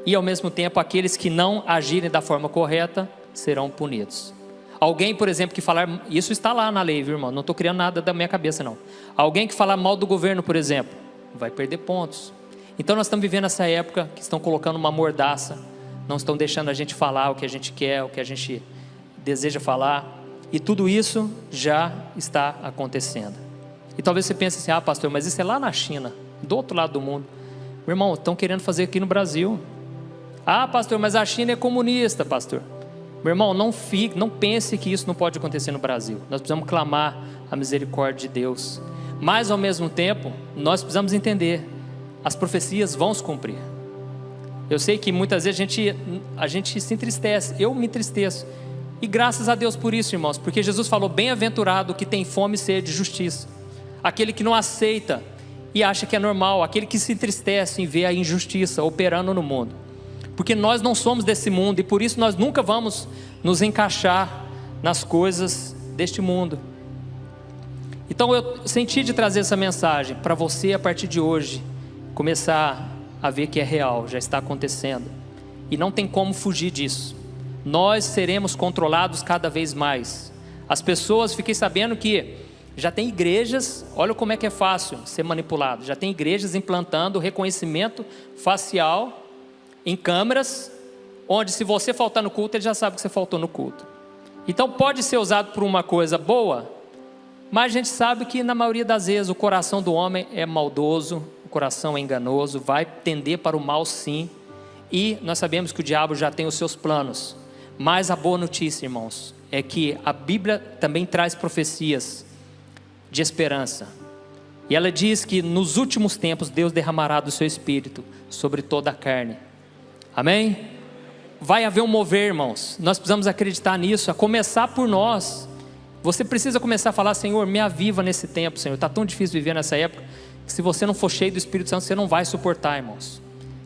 E ao mesmo tempo, aqueles que não agirem da forma correta serão punidos. Alguém, por exemplo, que falar, isso está lá na lei, viu, irmão? Não estou criando nada da minha cabeça, não. Alguém que falar mal do governo, por exemplo, vai perder pontos. Então nós estamos vivendo essa época que estão colocando uma mordaça, não estão deixando a gente falar o que a gente quer, o que a gente deseja falar, e tudo isso já está acontecendo. E talvez você pense assim: ah, pastor, mas isso é lá na China, do outro lado do mundo. Meu irmão, estão querendo fazer aqui no Brasil. Ah, pastor, mas a China é comunista, pastor. Meu irmão, não pense que isso não pode acontecer no Brasil. Nós precisamos clamar a misericórdia de Deus, mas ao mesmo tempo nós precisamos entender: as profecias vão se cumprir. Eu sei que muitas vezes a gente se entristece, eu me entristeço, e graças a Deus por isso, irmãos, porque Jesus falou: bem-aventurado que tem fome e sede de justiça. Aquele que não aceita e acha que é normal, aquele que se entristece em ver a injustiça operando no mundo, porque nós não somos desse mundo, e por isso nós nunca vamos nos encaixar nas coisas deste mundo. Então eu senti de trazer essa mensagem para você a partir de hoje, começar a ver que é real, já está acontecendo, e não tem como fugir disso. Nós seremos controlados cada vez mais. As pessoas, fiquei sabendo que já tem igrejas, olha como é que é fácil ser manipulado, já tem igrejas implantando reconhecimento facial em câmeras, onde se você faltar no culto, ele já sabe que você faltou no culto. Então pode ser usado por uma coisa boa, mas a gente sabe que na maioria das vezes o coração do homem é maldoso, o coração é enganoso, vai tender para o mal sim, e nós sabemos que o diabo já tem os seus planos. Mas a boa notícia, irmãos, é que a Bíblia também traz profecias de esperança, e ela diz que nos últimos tempos Deus derramará do seu Espírito sobre toda a carne. Amém? Vai haver um mover, irmãos, nós precisamos acreditar nisso, a começar por nós. Você precisa começar a falar: Senhor, me aviva nesse tempo, Senhor. Está tão difícil viver nessa época, que se você não for cheio do Espírito Santo, você não vai suportar, irmãos.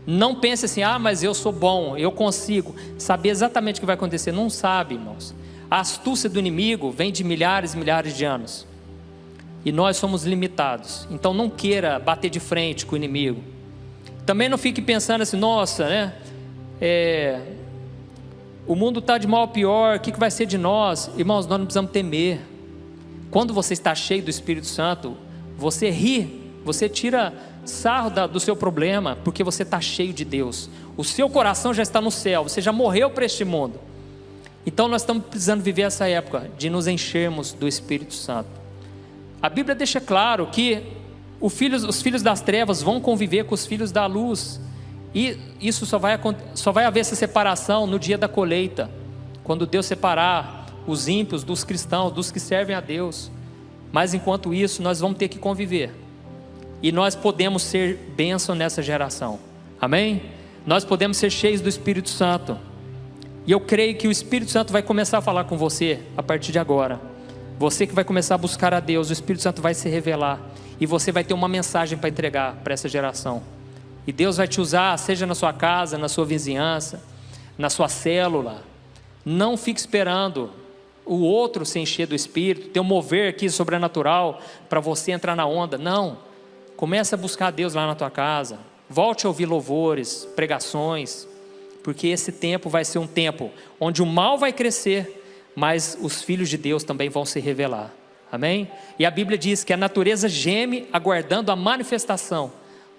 Não pense assim: ah, mas eu sou bom, eu consigo saber exatamente o que vai acontecer. Não sabe, irmãos. A astúcia do inimigo vem de milhares e milhares de anos, e nós somos limitados. Então não queira bater de frente com o inimigo. Também não fique pensando assim: nossa, né? O mundo está de mal a pior, o que vai ser de nós? Irmãos, nós não precisamos temer. Quando você está cheio do Espírito Santo, você ri, você tira sarro do seu problema, porque você está cheio de Deus. O seu coração já está no céu, você já morreu para este mundo. Então nós estamos precisando viver essa época de nos enchermos do Espírito Santo. A Bíblia deixa claro que os filhos das trevas vão conviver com os filhos da luz, e isso só vai haver essa separação no dia da colheita, quando Deus separar os ímpios dos cristãos, dos que servem a Deus. Mas enquanto isso nós vamos ter que conviver, e nós podemos ser bênção nessa geração. Amém? Nós podemos ser cheios do Espírito Santo, e eu creio que o Espírito Santo vai começar a falar com você a partir de agora. Você que vai começar a buscar a Deus, o Espírito Santo vai se revelar, e você vai ter uma mensagem para entregar para essa geração. E Deus vai te usar, seja na sua casa, na sua vizinhança, na sua célula, Não fique esperando o outro se encher do Espírito, ter um mover aqui sobrenatural para você entrar na onda. Não, comece a buscar Deus lá na tua casa, volte a ouvir louvores, pregações, porque esse tempo vai ser um tempo onde o mal vai crescer, mas os filhos de Deus também vão se revelar, amém? E a Bíblia diz que a natureza geme aguardando a manifestação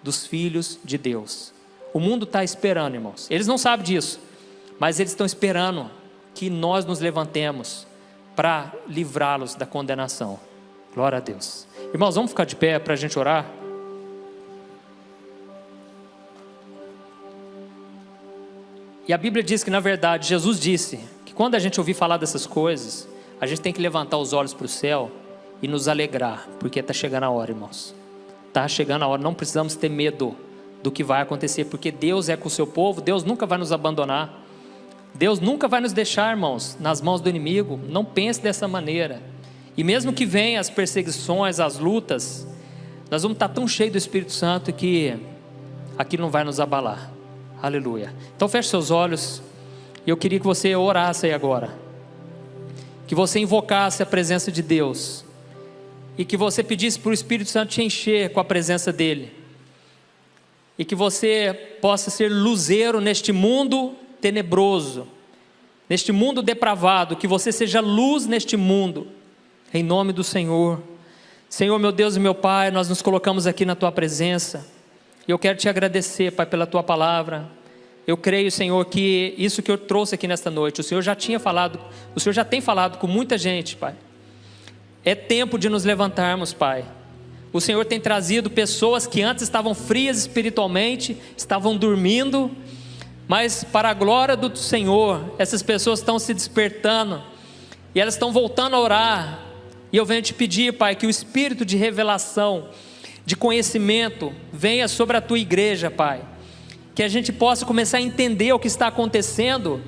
dos filhos de Deus. O mundo está esperando, irmãos, eles não sabem disso, mas eles estão esperando que nós nos levantemos para livrá-los da condenação. Glória a Deus. Irmãos, vamos ficar de pé para a gente orar? E a Bíblia diz que, na verdade, Jesus disse que quando a gente ouvir falar dessas coisas, a gente tem que levantar os olhos para o céu e nos alegrar, porque está chegando a hora, irmãos. Está chegando a hora, não precisamos ter medo do que vai acontecer, porque Deus é com o seu povo, Deus nunca vai nos abandonar. Deus nunca vai nos deixar, irmãos, nas mãos do inimigo. Não pense dessa maneira. E mesmo que venham as perseguições, as lutas, nós vamos estar tão cheios do Espírito Santo que aquilo não vai nos abalar. Aleluia. Então feche seus olhos. E eu queria que você orasse aí agora, que você invocasse a presença de Deus, e que você pedisse para o Espírito Santo te encher com a presença dEle, e que você possa ser luzeiro neste mundo tenebroso, neste mundo depravado, que você seja luz neste mundo, em nome do Senhor. Senhor, meu Deus e meu Pai, nós nos colocamos aqui na Tua presença, e eu quero Te agradecer, Pai, pela Tua palavra. Eu creio, Senhor, que isso que eu trouxe aqui nesta noite, o Senhor já tinha falado, o Senhor já tem falado com muita gente, Pai. É tempo de nos levantarmos, Pai. O Senhor tem trazido pessoas que antes estavam frias espiritualmente, estavam dormindo, mas para a glória do Senhor, essas pessoas estão se despertando, e elas estão voltando a orar. E eu venho te pedir, Pai, que o espírito de revelação, de conhecimento, venha sobre a Tua igreja, Pai. Que a gente possa começar a entender o que está acontecendo,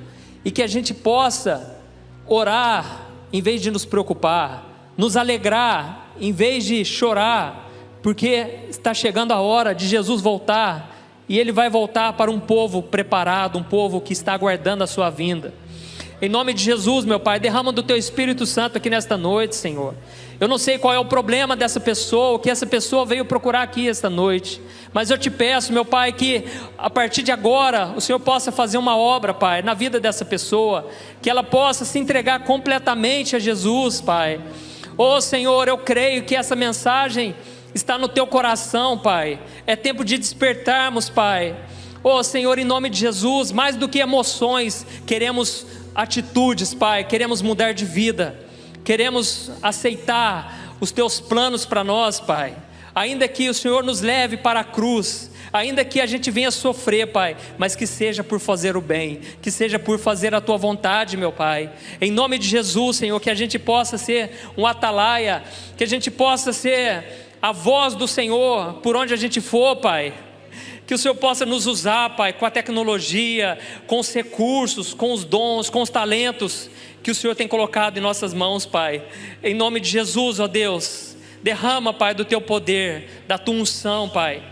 e que a gente possa orar, em vez de nos preocupar, nos alegrar, em vez de chorar, porque está chegando a hora de Jesus voltar, e Ele vai voltar para um povo preparado, um povo que está aguardando a sua vinda. Em nome de Jesus, meu Pai, derrama do Teu Espírito Santo aqui nesta noite, Senhor. Eu não sei qual é o problema dessa pessoa, o que essa pessoa veio procurar aqui esta noite, mas eu Te peço, meu Pai, que a partir de agora o Senhor possa fazer uma obra, Pai, na vida dessa pessoa, que ela possa se entregar completamente a Jesus, Pai. Oh Senhor, eu creio que essa mensagem está no Teu coração, Pai. É tempo de despertarmos, Pai. Oh Senhor, em nome de Jesus, mais do que emoções, queremos atitudes, Pai. Queremos mudar de vida, queremos aceitar os Teus planos para nós, Pai. Ainda que o Senhor nos leve para a cruz, ainda que a gente venha sofrer, Pai, mas que seja por fazer o bem, que seja por fazer a Tua vontade, meu Pai. Em nome de Jesus, Senhor, que a gente possa ser um atalaia, que a gente possa ser a voz do Senhor por onde a gente for, Pai. Que o Senhor possa nos usar, Pai, com a tecnologia, com os recursos, com os dons, com os talentos que o Senhor tem colocado em nossas mãos, Pai. Em nome de Jesus, ó Deus, derrama, Pai, do Teu poder, da Tua unção, Pai.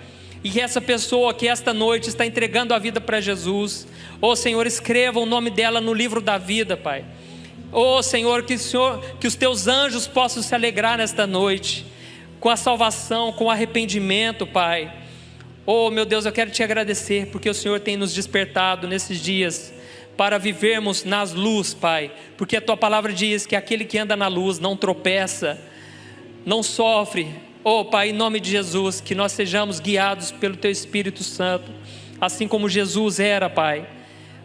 E que essa pessoa que esta noite está entregando a vida para Jesus, ó Senhor, escreva o nome dela no livro da vida, Pai. Ó Senhor, que os Teus anjos possam se alegrar nesta noite, com a salvação, com o arrependimento, Pai. Oh meu Deus, eu quero Te agradecer, porque o Senhor tem nos despertado nesses dias, para vivermos nas luz, Pai, porque a Tua palavra diz que aquele que anda na luz não tropeça, não sofre. Oh Pai, em nome de Jesus, que nós sejamos guiados pelo Teu Espírito Santo, assim como Jesus era, Pai,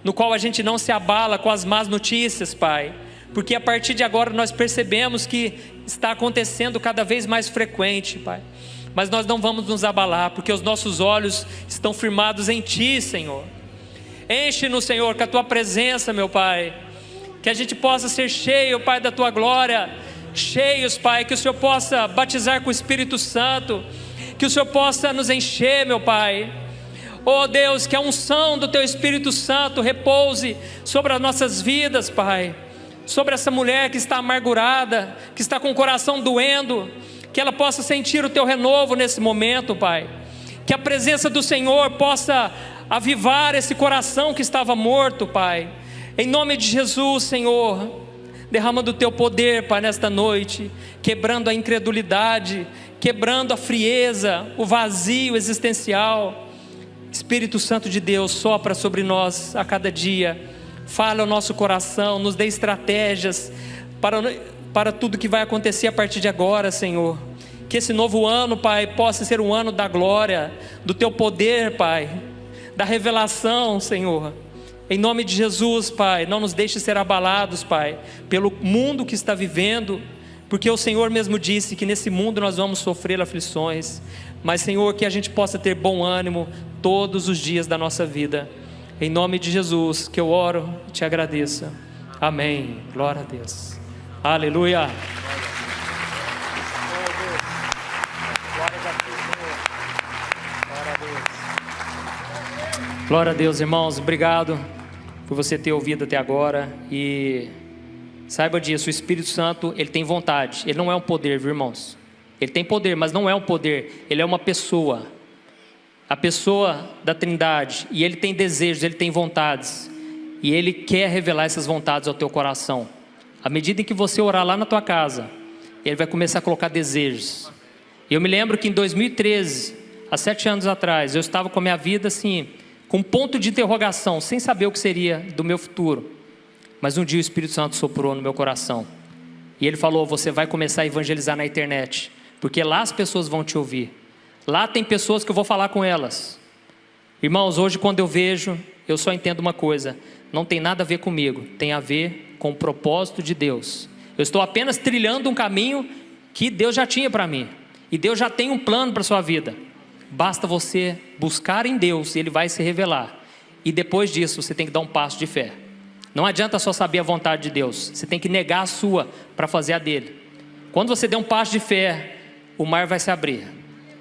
no qual a gente não se abala com as más notícias, Pai, porque a partir de agora nós percebemos que está acontecendo cada vez mais frequente, Pai, mas nós não vamos nos abalar, porque os nossos olhos estão firmados em Ti, Senhor. Enche-nos, Senhor, com a Tua presença, meu Pai, que a gente possa ser cheio, Pai, da Tua glória, cheios, Pai, que o Senhor possa batizar com o Espírito Santo, que o Senhor possa nos encher, meu Pai. Oh Deus, que a unção do Teu Espírito Santo repouse sobre as nossas vidas, Pai, sobre essa mulher que está amargurada, que está com o coração doendo, que ela possa sentir o Teu renovo nesse momento, Pai, que a presença do Senhor possa avivar esse coração que estava morto, Pai. Em nome de Jesus, Senhor, derrama do teu poder, Pai, nesta noite, quebrando a incredulidade, quebrando a frieza, o vazio existencial. Espírito Santo de Deus, sopra sobre nós a cada dia, fala ao nosso coração, nos dê estratégias para tudo que vai acontecer a partir de agora, Senhor. Que esse novo ano, Pai, possa ser um ano da glória, do teu poder, Pai, da revelação, Senhor. Em nome de Jesus, Pai, não nos deixe ser abalados, Pai, pelo mundo que está vivendo, porque o Senhor mesmo disse que nesse mundo nós vamos sofrer aflições, mas, Senhor, que a gente possa ter bom ânimo todos os dias da nossa vida. Em nome de Jesus, que eu oro e te agradeço. Amém. Glória a Deus. Aleluia. Glória a Deus, irmãos. Obrigado por você ter ouvido até agora. E saiba disso, o Espírito Santo, ele tem vontade. Ele não é um poder, viu, irmãos? Ele tem poder, mas não é um poder. Ele é uma pessoa. A pessoa da Trindade. E ele tem desejos, ele tem vontades. E ele quer revelar essas vontades ao teu coração. À medida em que você orar lá na tua casa, ele vai começar a colocar desejos. E eu me lembro que em 2013, há 7 anos atrás, eu estava com a minha vida assim, com um ponto de interrogação, sem saber o que seria do meu futuro. Mas um dia o Espírito Santo soprou no meu coração. E ele falou: você vai começar a evangelizar na internet, porque lá as pessoas vão te ouvir. Lá tem pessoas que eu vou falar com elas. Irmãos, hoje quando eu vejo, eu só entendo uma coisa: não tem nada a ver comigo, tem a ver com o propósito de Deus. Eu estou apenas trilhando um caminho que Deus já tinha para mim. E Deus já tem um plano para a sua vida. Basta você buscar em Deus e Ele vai se revelar. E depois disso você tem que dar um passo de fé. Não adianta só saber a vontade de Deus, você tem que negar a sua para fazer a dele. Quando você der um passo de fé, o mar vai se abrir.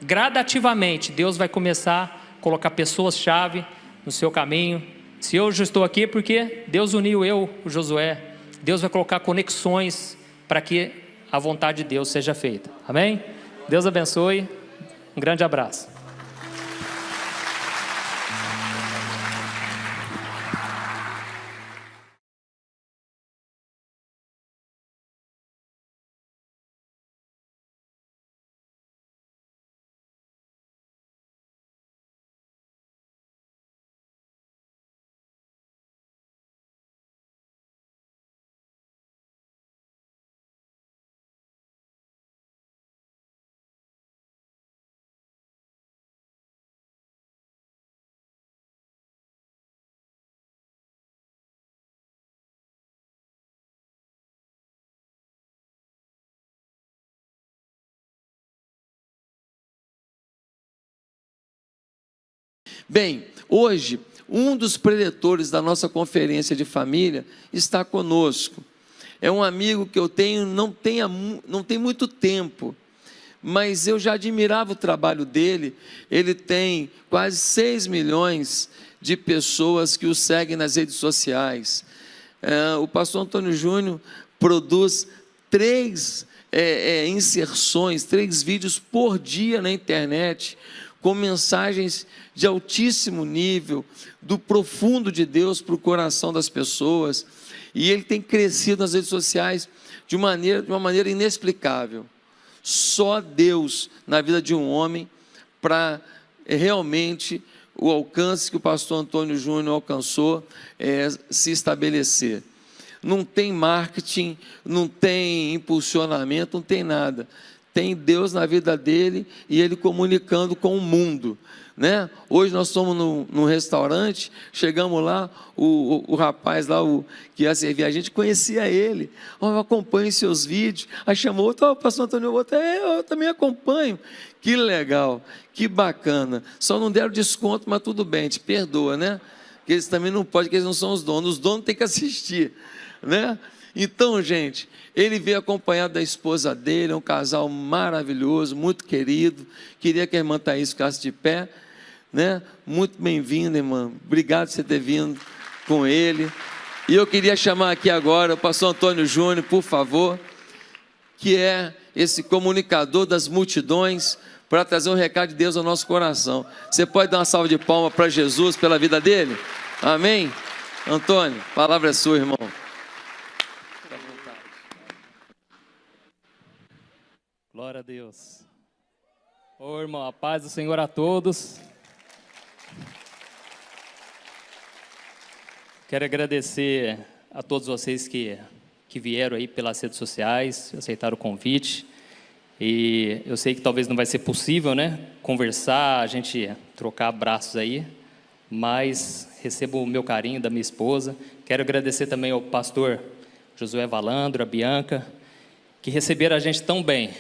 Gradativamente Deus vai começar a colocar pessoas-chave no seu caminho. Se eu já estou aqui, porque Deus uniu eu, o Josué. Deus vai colocar conexões para que a vontade de Deus seja feita. Amém? Deus abençoe. Um grande abraço. Bem, hoje, um dos preletores da nossa conferência de família está conosco. É um amigo que eu tenho, não tem muito tempo, mas eu já admirava o trabalho dele. Ele tem quase 6 milhões de pessoas que o seguem nas redes sociais. O pastor Antônio Júnior produz 3 inserções, 3 vídeos por dia na internet, com mensagens de altíssimo nível, do profundo de Deus para o coração das pessoas. E ele tem crescido nas redes sociais de uma maneira inexplicável. Só Deus na vida de um homem para realmente o alcance que o pastor Antônio Júnior alcançou se estabelecer. Não tem marketing, não tem impulsionamento, não tem nada. Tem Deus na vida dele e ele comunicando com o mundo, né? Hoje nós estamos num restaurante, chegamos lá, o rapaz lá que ia servir a gente, conhecia ele. Eu acompanho seus vídeos. Aí chamou outro: pastor Antônio, eu também acompanho. Que legal, que bacana. Só não deram desconto, mas tudo bem, te perdoa, né? Porque eles também não podem, porque eles não são os donos têm que assistir, né? Então, gente, ele veio acompanhado da esposa dele, é um casal maravilhoso, muito querido. Queria que a irmã Thaís ficasse de pé, né? Muito bem-vinda, irmã. Obrigado por você ter vindo com ele. E eu queria chamar aqui agora o pastor Antônio Júnior, por favor, que é esse comunicador das multidões, para trazer um recado de Deus ao nosso coração. Você pode dar uma salva de palmas para Jesus pela vida dele? Amém? Antônio, a palavra é sua, irmão. Glória a Deus. Ô irmão, a paz do Senhor a todos. Quero agradecer a todos vocês que vieram aí pelas redes sociais, aceitaram o convite. E eu sei que talvez não vai ser possível, né, conversar, a gente trocar abraços aí, mas recebo o meu carinho da minha esposa. Quero agradecer também ao pastor Josué Valandro, a Bianca, que receberam a gente tão bem.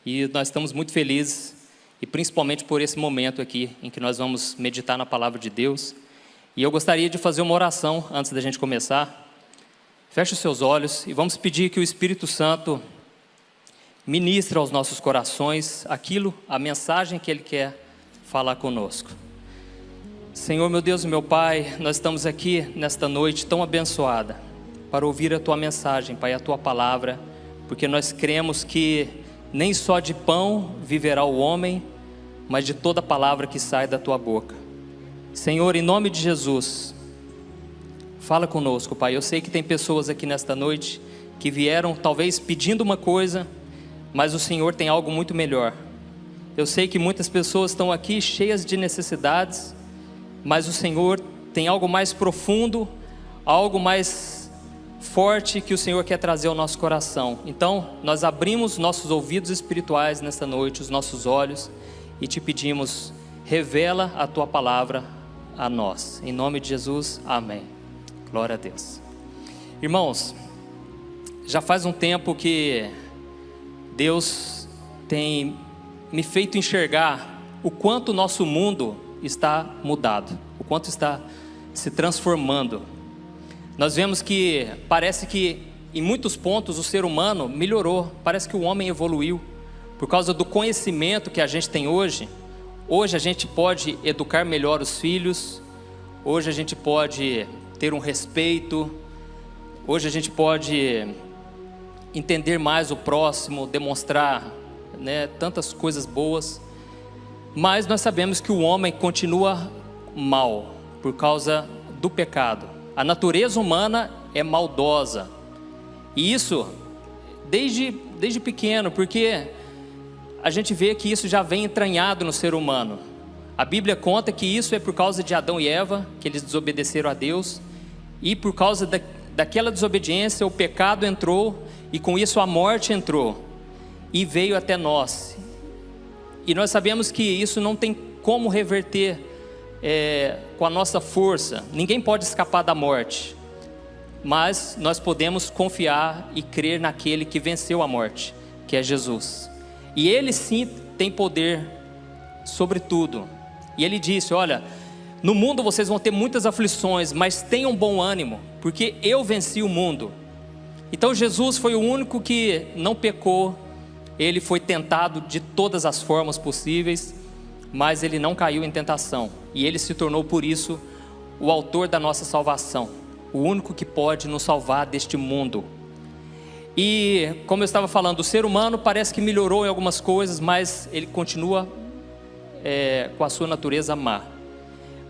E nós estamos muito felizes, e principalmente por esse momento aqui, em que nós vamos meditar na palavra de Deus. E eu gostaria de fazer uma oração antes da gente começar. Feche os seus olhos e vamos pedir que o Espírito Santo ministre aos nossos corações a mensagem que Ele quer falar conosco. Senhor, meu Deus e meu Pai, nós estamos aqui nesta noite tão abençoada para ouvir a Tua mensagem, Pai, a Tua palavra, porque nós cremos que nem só de pão viverá o homem, mas de toda palavra que sai da Tua boca. Senhor, em nome de Jesus, fala conosco, Pai. Eu sei que tem pessoas aqui nesta noite que vieram talvez pedindo uma coisa, mas o Senhor tem algo muito melhor. Eu sei que muitas pessoas estão aqui cheias de necessidades, mas o Senhor tem algo mais profundo, algo mais forte que o Senhor quer trazer ao nosso coração. Então, nós abrimos nossos ouvidos espirituais nesta noite, os nossos olhos, e te pedimos, revela a Tua palavra a nós. Em nome de Jesus, amém. Glória a Deus. Irmãos, já faz um tempo que Deus tem me feito enxergar o quanto o nosso mundo está mudado, o quanto está se transformando. Nós vemos que parece que em muitos pontos o ser humano melhorou, parece que o homem evoluiu. Por causa do conhecimento que a gente tem hoje a gente pode educar melhor os filhos, hoje a gente pode ter um respeito, hoje a gente pode entender mais o próximo, demonstrar, né, tantas coisas boas, mas nós sabemos que o homem continua mal por causa do pecado. A natureza humana é maldosa, e isso desde pequeno, porque a gente vê que isso já vem entranhado no ser humano. A Bíblia conta que isso é por causa de Adão e Eva, que eles desobedeceram a Deus, e por causa daquela desobediência o pecado entrou, e com isso a morte entrou e veio até nós. E nós sabemos que isso não tem como reverter com a nossa força. Ninguém pode escapar da morte, mas nós podemos confiar e crer naquele que venceu a morte, que é Jesus. E Ele sim tem poder sobre tudo. E Ele disse, olha, no mundo vocês vão ter muitas aflições, mas tenham bom ânimo, porque eu venci o mundo. Então Jesus foi o único que não pecou. Ele foi tentado de todas as formas possíveis, mas Ele não caiu em tentação. E Ele se tornou por isso o autor da nossa salvação, o único que pode nos salvar deste mundo. E como eu estava falando, o ser humano parece que melhorou em algumas coisas, mas ele continua com a sua natureza má.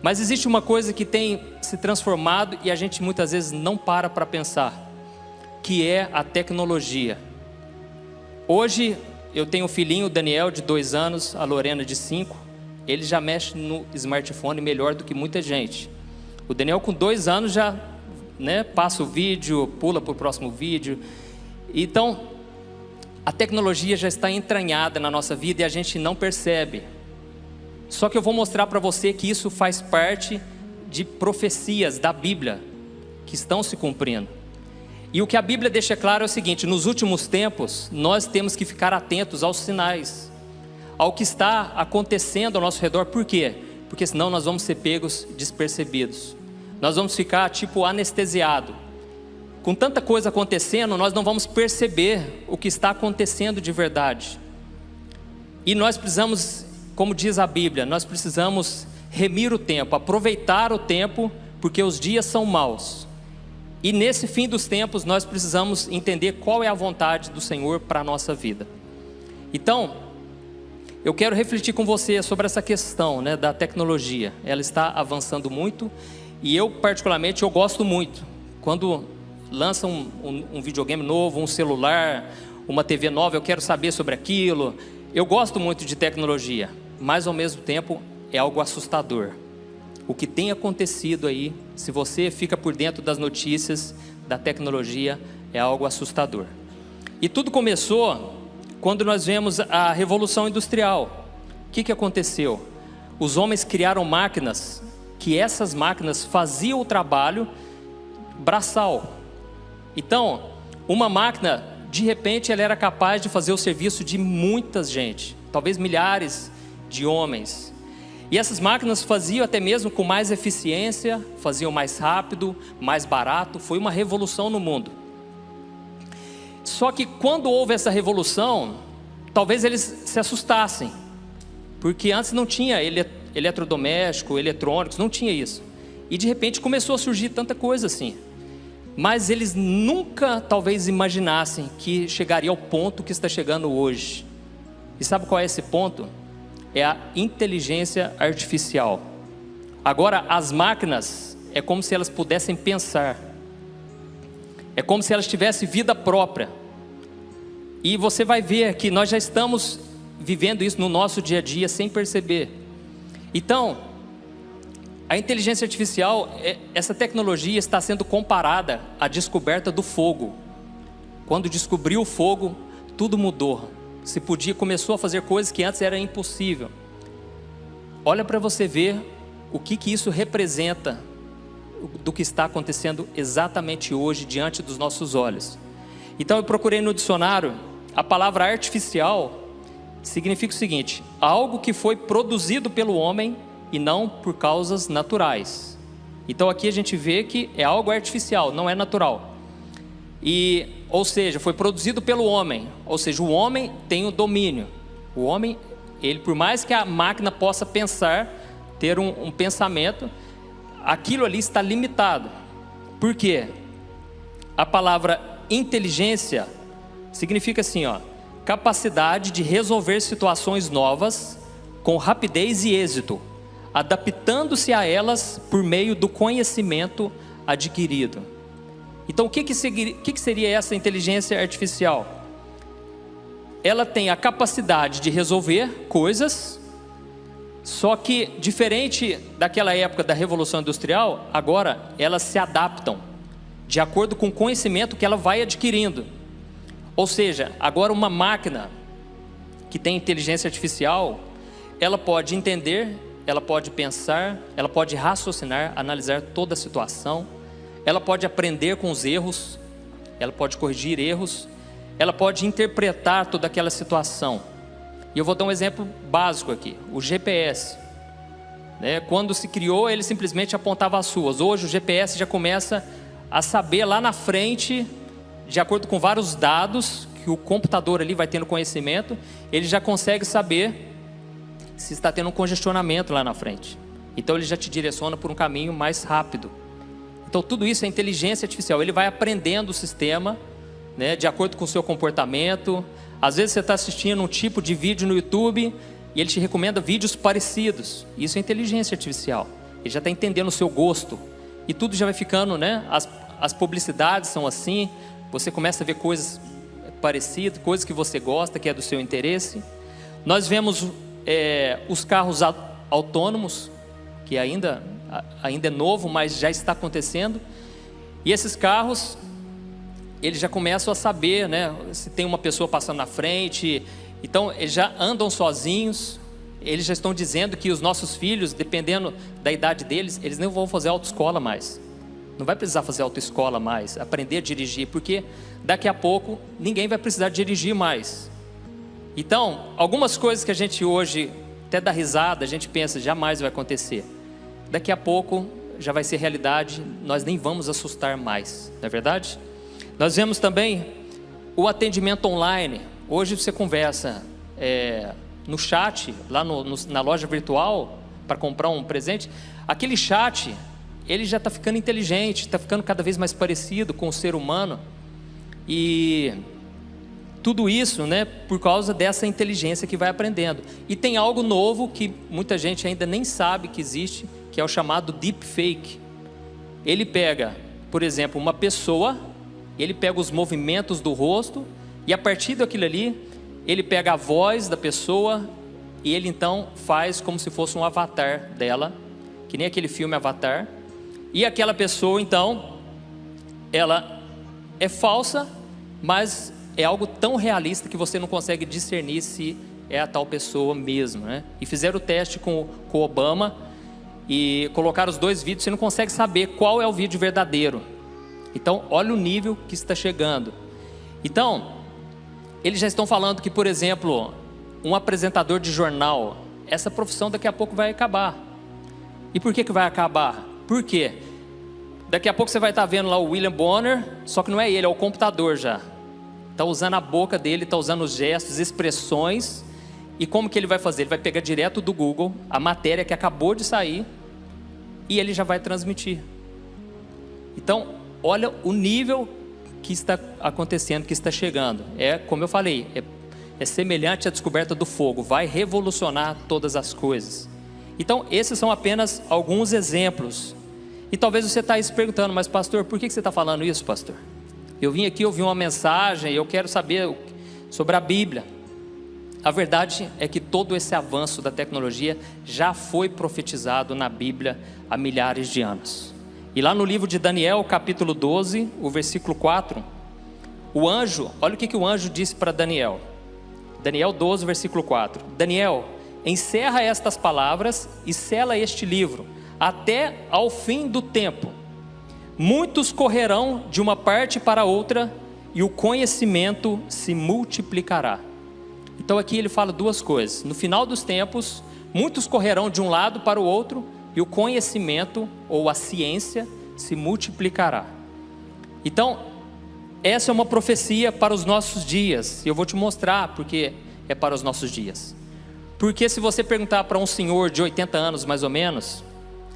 Mas existe uma coisa que tem se transformado e a gente muitas vezes não para pensar, que é a tecnologia. Hoje eu tenho um filhinho, o Daniel, de 2 anos, a Lorena, de 5. Ele já mexe no smartphone melhor do que muita gente. O Daniel, com 2 anos, já passa o vídeo, pula para o próximo vídeo. Então, a tecnologia já está entranhada na nossa vida e a gente não percebe. Só que eu vou mostrar para você que isso faz parte de profecias da Bíblia que estão se cumprindo. E o que a Bíblia deixa claro é o seguinte: nos últimos tempos, nós temos que ficar atentos aos sinais, ao que está acontecendo ao nosso redor. Por quê? Porque senão nós vamos ser pegos despercebidos. Nós vamos ficar anestesiados. Com tanta coisa acontecendo, nós não vamos perceber o que está acontecendo de verdade. E nós precisamos, como diz a Bíblia, nós precisamos remir o tempo, aproveitar o tempo, porque os dias são maus. E nesse fim dos tempos nós precisamos entender qual é a vontade do Senhor para a nossa vida. Então, eu quero refletir com você sobre essa questão da tecnologia. Ela está avançando muito E eu, particularmente, eu gosto muito. Quando lança um videogame novo, um celular, uma TV nova, eu quero saber sobre aquilo. Eu gosto muito de tecnologia, mas ao mesmo tempo é algo assustador. O que tem acontecido aí, se você fica por dentro das notícias da tecnologia, é algo assustador. E tudo começou quando nós vemos a Revolução Industrial. O que aconteceu? Os homens criaram máquinas, que essas máquinas faziam o trabalho braçal. Então, uma máquina, de repente, ela era capaz de fazer o serviço de muita gente, talvez milhares de homens. E essas máquinas faziam até mesmo com mais eficiência, faziam mais rápido, mais barato. Foi uma revolução no mundo. Só que quando houve essa revolução, talvez eles se assustassem, porque antes não tinha eletrodoméstico, eletrônicos, não tinha isso. E de repente começou a surgir tanta coisa assim. Mas eles nunca talvez imaginassem que chegaria ao ponto que está chegando hoje. E sabe qual é esse ponto? É a inteligência artificial. Agora as máquinas é como se elas pudessem pensar. É como se elas tivessem vida própria. E você vai ver que nós já estamos vivendo isso no nosso dia a dia sem perceber. Então, a inteligência artificial, essa tecnologia está sendo comparada à descoberta do fogo. Quando descobriu o fogo, tudo mudou. Começou a fazer coisas que antes era impossível. Olha para você ver o que isso representa do que está acontecendo exatamente hoje diante dos nossos olhos. Então eu procurei no dicionário, a palavra artificial significa o seguinte: algo que foi produzido pelo homem e não por causas naturais. Então aqui a gente vê que é algo artificial, não é natural. Ou seja, foi produzido pelo homem, ou seja, o homem tem o domínio. O homem, ele, por mais que a máquina possa pensar, ter um pensamento, aquilo ali está limitado. Por quê? A palavra inteligência significa assim, capacidade de resolver situações novas com rapidez e êxito, adaptando-se a elas por meio do conhecimento adquirido. Então o que seria essa inteligência artificial? Ela tem a capacidade de resolver coisas, só que diferente daquela época da Revolução Industrial, agora elas se adaptam de acordo com o conhecimento que ela vai adquirindo. Ou seja, agora uma máquina que tem inteligência artificial, ela pode entender, ela pode pensar, ela pode raciocinar, analisar toda a situação, ela pode aprender com os erros, ela pode corrigir erros, ela pode interpretar toda aquela situação. E eu vou dar um exemplo básico aqui, o GPS. Quando se criou, ele simplesmente apontava as ruas. Hoje o GPS já começa a saber lá na frente, de acordo com vários dados que o computador ali vai tendo conhecimento, ele já consegue saber se está tendo um congestionamento lá na frente. Então ele já te direciona por um caminho mais rápido. Então tudo isso é inteligência artificial. Ele vai aprendendo o sistema, de acordo com o seu comportamento. Às vezes você está assistindo um tipo de vídeo no YouTube e ele te recomenda vídeos parecidos. Isso é inteligência artificial. Ele já está entendendo o seu gosto. E tudo já vai ficando, as publicidades são assim. Você começa a ver coisas parecidas, coisas que você gosta, que é do seu interesse. Nós vemos os carros autônomos, que ainda é novo, mas já está acontecendo. E esses carros, eles já começam a saber, se tem uma pessoa passando na frente. Então eles já andam sozinhos. Eles já estão dizendo que os nossos filhos, dependendo da idade deles, eles não vão fazer autoescola mais. Não vai precisar fazer autoescola mais, aprender a dirigir, porque daqui a pouco ninguém vai precisar dirigir mais. Então, algumas coisas que a gente hoje até dá risada, a gente pensa, jamais vai acontecer. Daqui a pouco já vai ser realidade, nós nem vamos assustar mais, não é verdade? Nós vemos também o atendimento online. Hoje você conversa no chat, lá na loja virtual, para comprar um presente. Aquele chat, ele já está ficando inteligente, está ficando cada vez mais parecido com o ser humano. E tudo isso, por causa dessa inteligência que vai aprendendo. E tem algo novo que muita gente ainda nem sabe que existe, que é o chamado deepfake. ele pega, por exemplo, uma pessoa, ele pega os movimentos do rosto, e a partir daquilo ali, ele pega a voz da pessoa, e ele então faz como se fosse um avatar dela, que nem aquele filme Avatar, e aquela pessoa então, ela é falsa, mas é algo tão realista que você não consegue discernir se é a tal pessoa mesmo, né? E fizeram o teste com o Obama, e colocaram os dois vídeos, você não consegue saber qual é o vídeo verdadeiro. Então, olha o nível que está chegando. Então, eles já estão falando que, por exemplo, um apresentador de jornal, essa profissão daqui a pouco vai acabar. E por que vai acabar? Por quê? Daqui a pouco você vai estar vendo lá o William Bonner, só que não é ele, é o computador já. Está usando a boca dele, está usando os gestos, expressões. E como que ele vai fazer? Ele vai pegar direto do Google a matéria que acabou de sair e ele já vai transmitir. Então, olha o nível que está acontecendo, que está chegando. É, como eu falei, é semelhante à descoberta do fogo, vai revolucionar todas as coisas. Então, esses são apenas alguns exemplos. E talvez você está aí se perguntando, mas pastor, por que você está falando isso, pastor? Eu vim aqui ouvir uma mensagem e eu quero saber sobre a Bíblia. A verdade é que todo esse avanço da tecnologia já foi profetizado na Bíblia há milhares de anos. E lá no livro de Daniel, capítulo 12, o versículo 4, o anjo, olha o que o anjo disse para Daniel. Daniel 12, versículo 4. Daniel, encerra estas palavras e sela este livro, até ao fim do tempo. Muitos correrão de uma parte para outra, e o conhecimento se multiplicará. Então aqui ele fala duas coisas. No final dos tempos, muitos correrão de um lado para o outro, e o conhecimento, ou a ciência, se multiplicará. Então, essa é uma profecia para os nossos dias. E eu vou te mostrar porque é para os nossos dias. Porque se você perguntar para um senhor de 80 anos mais ou menos,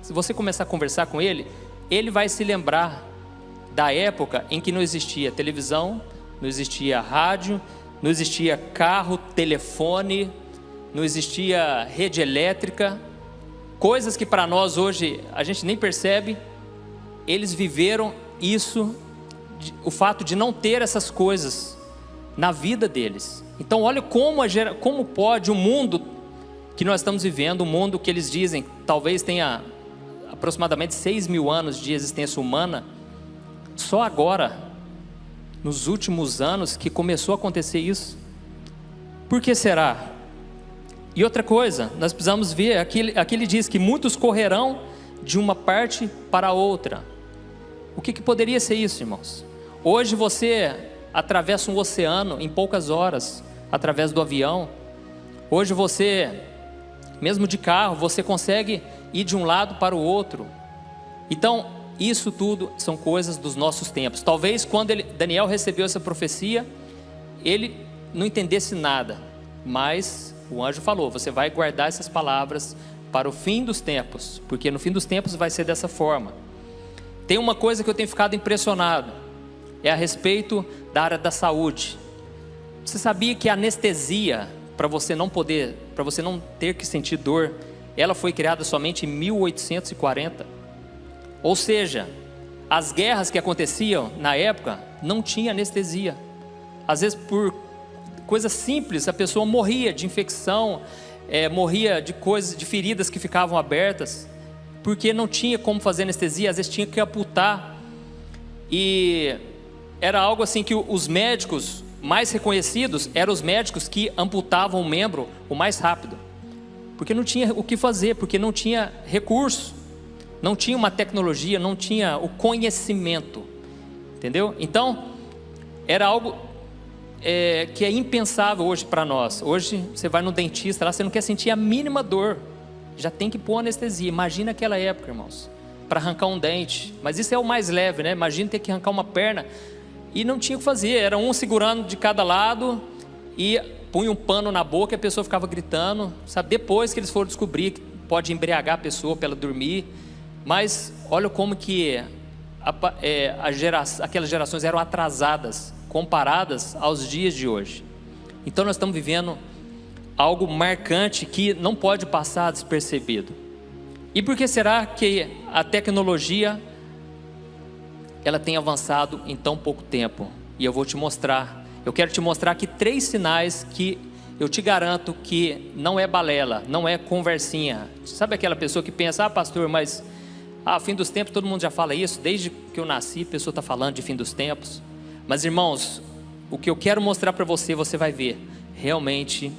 se você começar a conversar com ele, ele vai se lembrar da época em que não existia televisão, não existia rádio, não existia carro, telefone, não existia rede elétrica, coisas que para nós hoje a gente nem percebe. Eles viveram isso, o fato de não ter essas coisas na vida deles. Então olha como pode o mundo que nós estamos vivendo, um mundo que eles dizem talvez tenha aproximadamente 6.000 anos de existência humana, só agora, nos últimos anos, que começou a acontecer isso. Por que será? E outra coisa, nós precisamos ver, aqui ele diz que muitos correrão de uma parte para a outra. O que poderia ser isso, irmãos? Hoje você atravessa um oceano em poucas horas, através do avião. Hoje você, mesmo de carro, você consegue ir de um lado para o outro. Então, isso tudo são coisas dos nossos tempos. Talvez quando Daniel recebeu essa profecia, ele não entendesse nada, mas o anjo falou, você vai guardar essas palavras para o fim dos tempos, porque no fim dos tempos vai ser dessa forma. Tem uma coisa que eu tenho ficado impressionado, é a respeito da área da saúde. Você sabia que a anestesia, para você não ter que sentir dor, ela foi criada somente em 1840? Ou seja, as guerras que aconteciam na época não tinha anestesia. Às vezes por coisas simples a pessoa morria de infecção, morria de coisas, de feridas que ficavam abertas, porque não tinha como fazer anestesia, às vezes tinha que amputar. E era algo assim que os médicos mais reconhecidos eram os médicos que amputavam o membro o mais rápido, porque não tinha o que fazer, porque não tinha recurso. Não tinha uma tecnologia, não tinha o conhecimento, entendeu? Então, era algo que é impensável hoje para nós. Hoje, você vai no dentista lá, você não quer sentir a mínima dor, já tem que pôr anestesia. Imagina aquela época, irmãos, para arrancar um dente. Mas isso é o mais leve, né? Imagina ter que arrancar uma perna, e não tinha o que fazer, era um segurando de cada lado, e punha um pano na boca e a pessoa ficava gritando, sabe? Depois que eles foram descobrir que pode embriagar a pessoa para ela dormir. Mas olha como que aquelas gerações eram atrasadas comparadas aos dias de hoje. Então nós estamos vivendo algo marcante que não pode passar despercebido. E por que será que a tecnologia ela tem avançado em tão pouco tempo. E eu vou te mostrar. Eu quero te mostrar aqui 3 sinais que eu te garanto que não é balela, não é conversinha. Sabe aquela pessoa que pensa, pastor, mas fim dos tempos, todo mundo já fala isso. Desde que eu nasci, a pessoa está falando de fim dos tempos. Mas irmãos, o que eu quero mostrar para você, você vai ver. Realmente,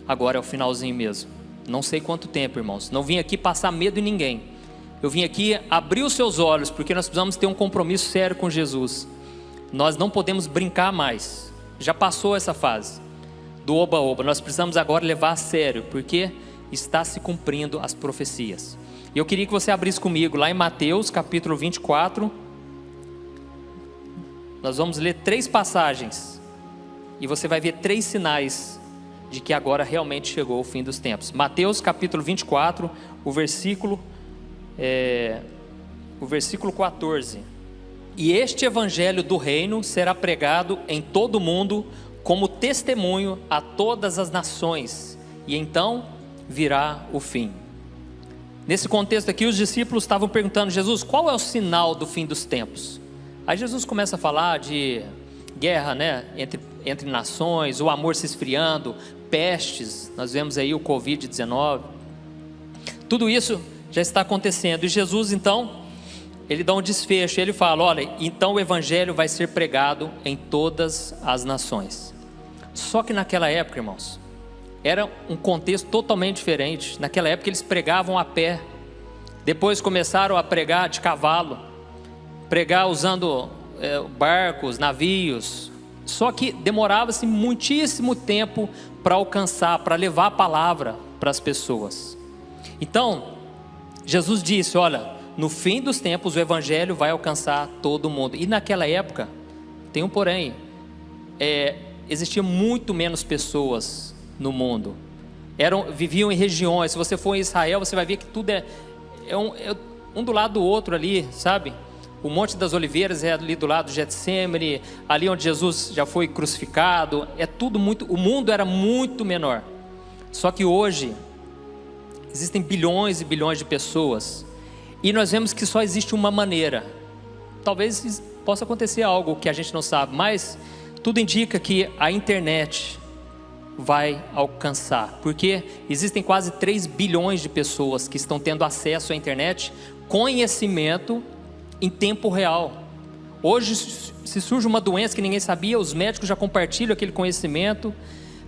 agora é o finalzinho mesmo. Não sei quanto tempo, irmãos. Não vim aqui passar medo em ninguém. Eu vim aqui abrir os seus olhos, porque nós precisamos ter um compromisso sério com Jesus. Nós não podemos brincar mais. Já passou essa fase do oba-oba. Nós precisamos agora levar a sério, porque está se cumprindo as profecias. E eu queria que você abrisse comigo lá em Mateus capítulo 24. Nós vamos ler 3 passagens. E você vai ver 3 sinais de que agora realmente chegou o fim dos tempos. Mateus capítulo 24, o versículo 14. E este evangelho do reino será pregado em todo o mundo como testemunho a todas as nações, e então virá o fim. Nesse contexto aqui, os discípulos estavam perguntando: Jesus, qual é o sinal do fim dos tempos? Aí Jesus começa a falar de guerra, né, entre nações, o amor se esfriando, pestes, nós vemos aí o Covid-19, tudo isso já está acontecendo. E Jesus então, ele dá um desfecho, ele fala: olha, então o evangelho vai ser pregado em todas as nações. Só que naquela época, irmãos, era um contexto totalmente diferente. Naquela época eles pregavam a pé, depois começaram a pregar de cavalo, pregar usando barcos, navios. Só que demorava-se muitíssimo tempo para alcançar, para levar a palavra para as pessoas. Então, Jesus disse: olha, no fim dos tempos o evangelho vai alcançar todo mundo. E naquela época, tem um porém, existia muito menos pessoas no mundo. Viviam em regiões. Se você for em Israel, você vai ver que tudo é um do lado do outro ali, sabe? O Monte das Oliveiras é ali do lado do Getsemane, ali onde Jesus já foi crucificado. O mundo era muito menor. Só que hoje existem bilhões e bilhões de pessoas, e nós vemos que só existe uma maneira. Talvez possa acontecer algo que a gente não sabe, mas tudo indica que a internet vai alcançar, porque existem quase 3 bilhões de pessoas que estão tendo acesso à internet, conhecimento em tempo real. Hoje, se surge uma doença que ninguém sabia, os médicos já compartilham aquele conhecimento.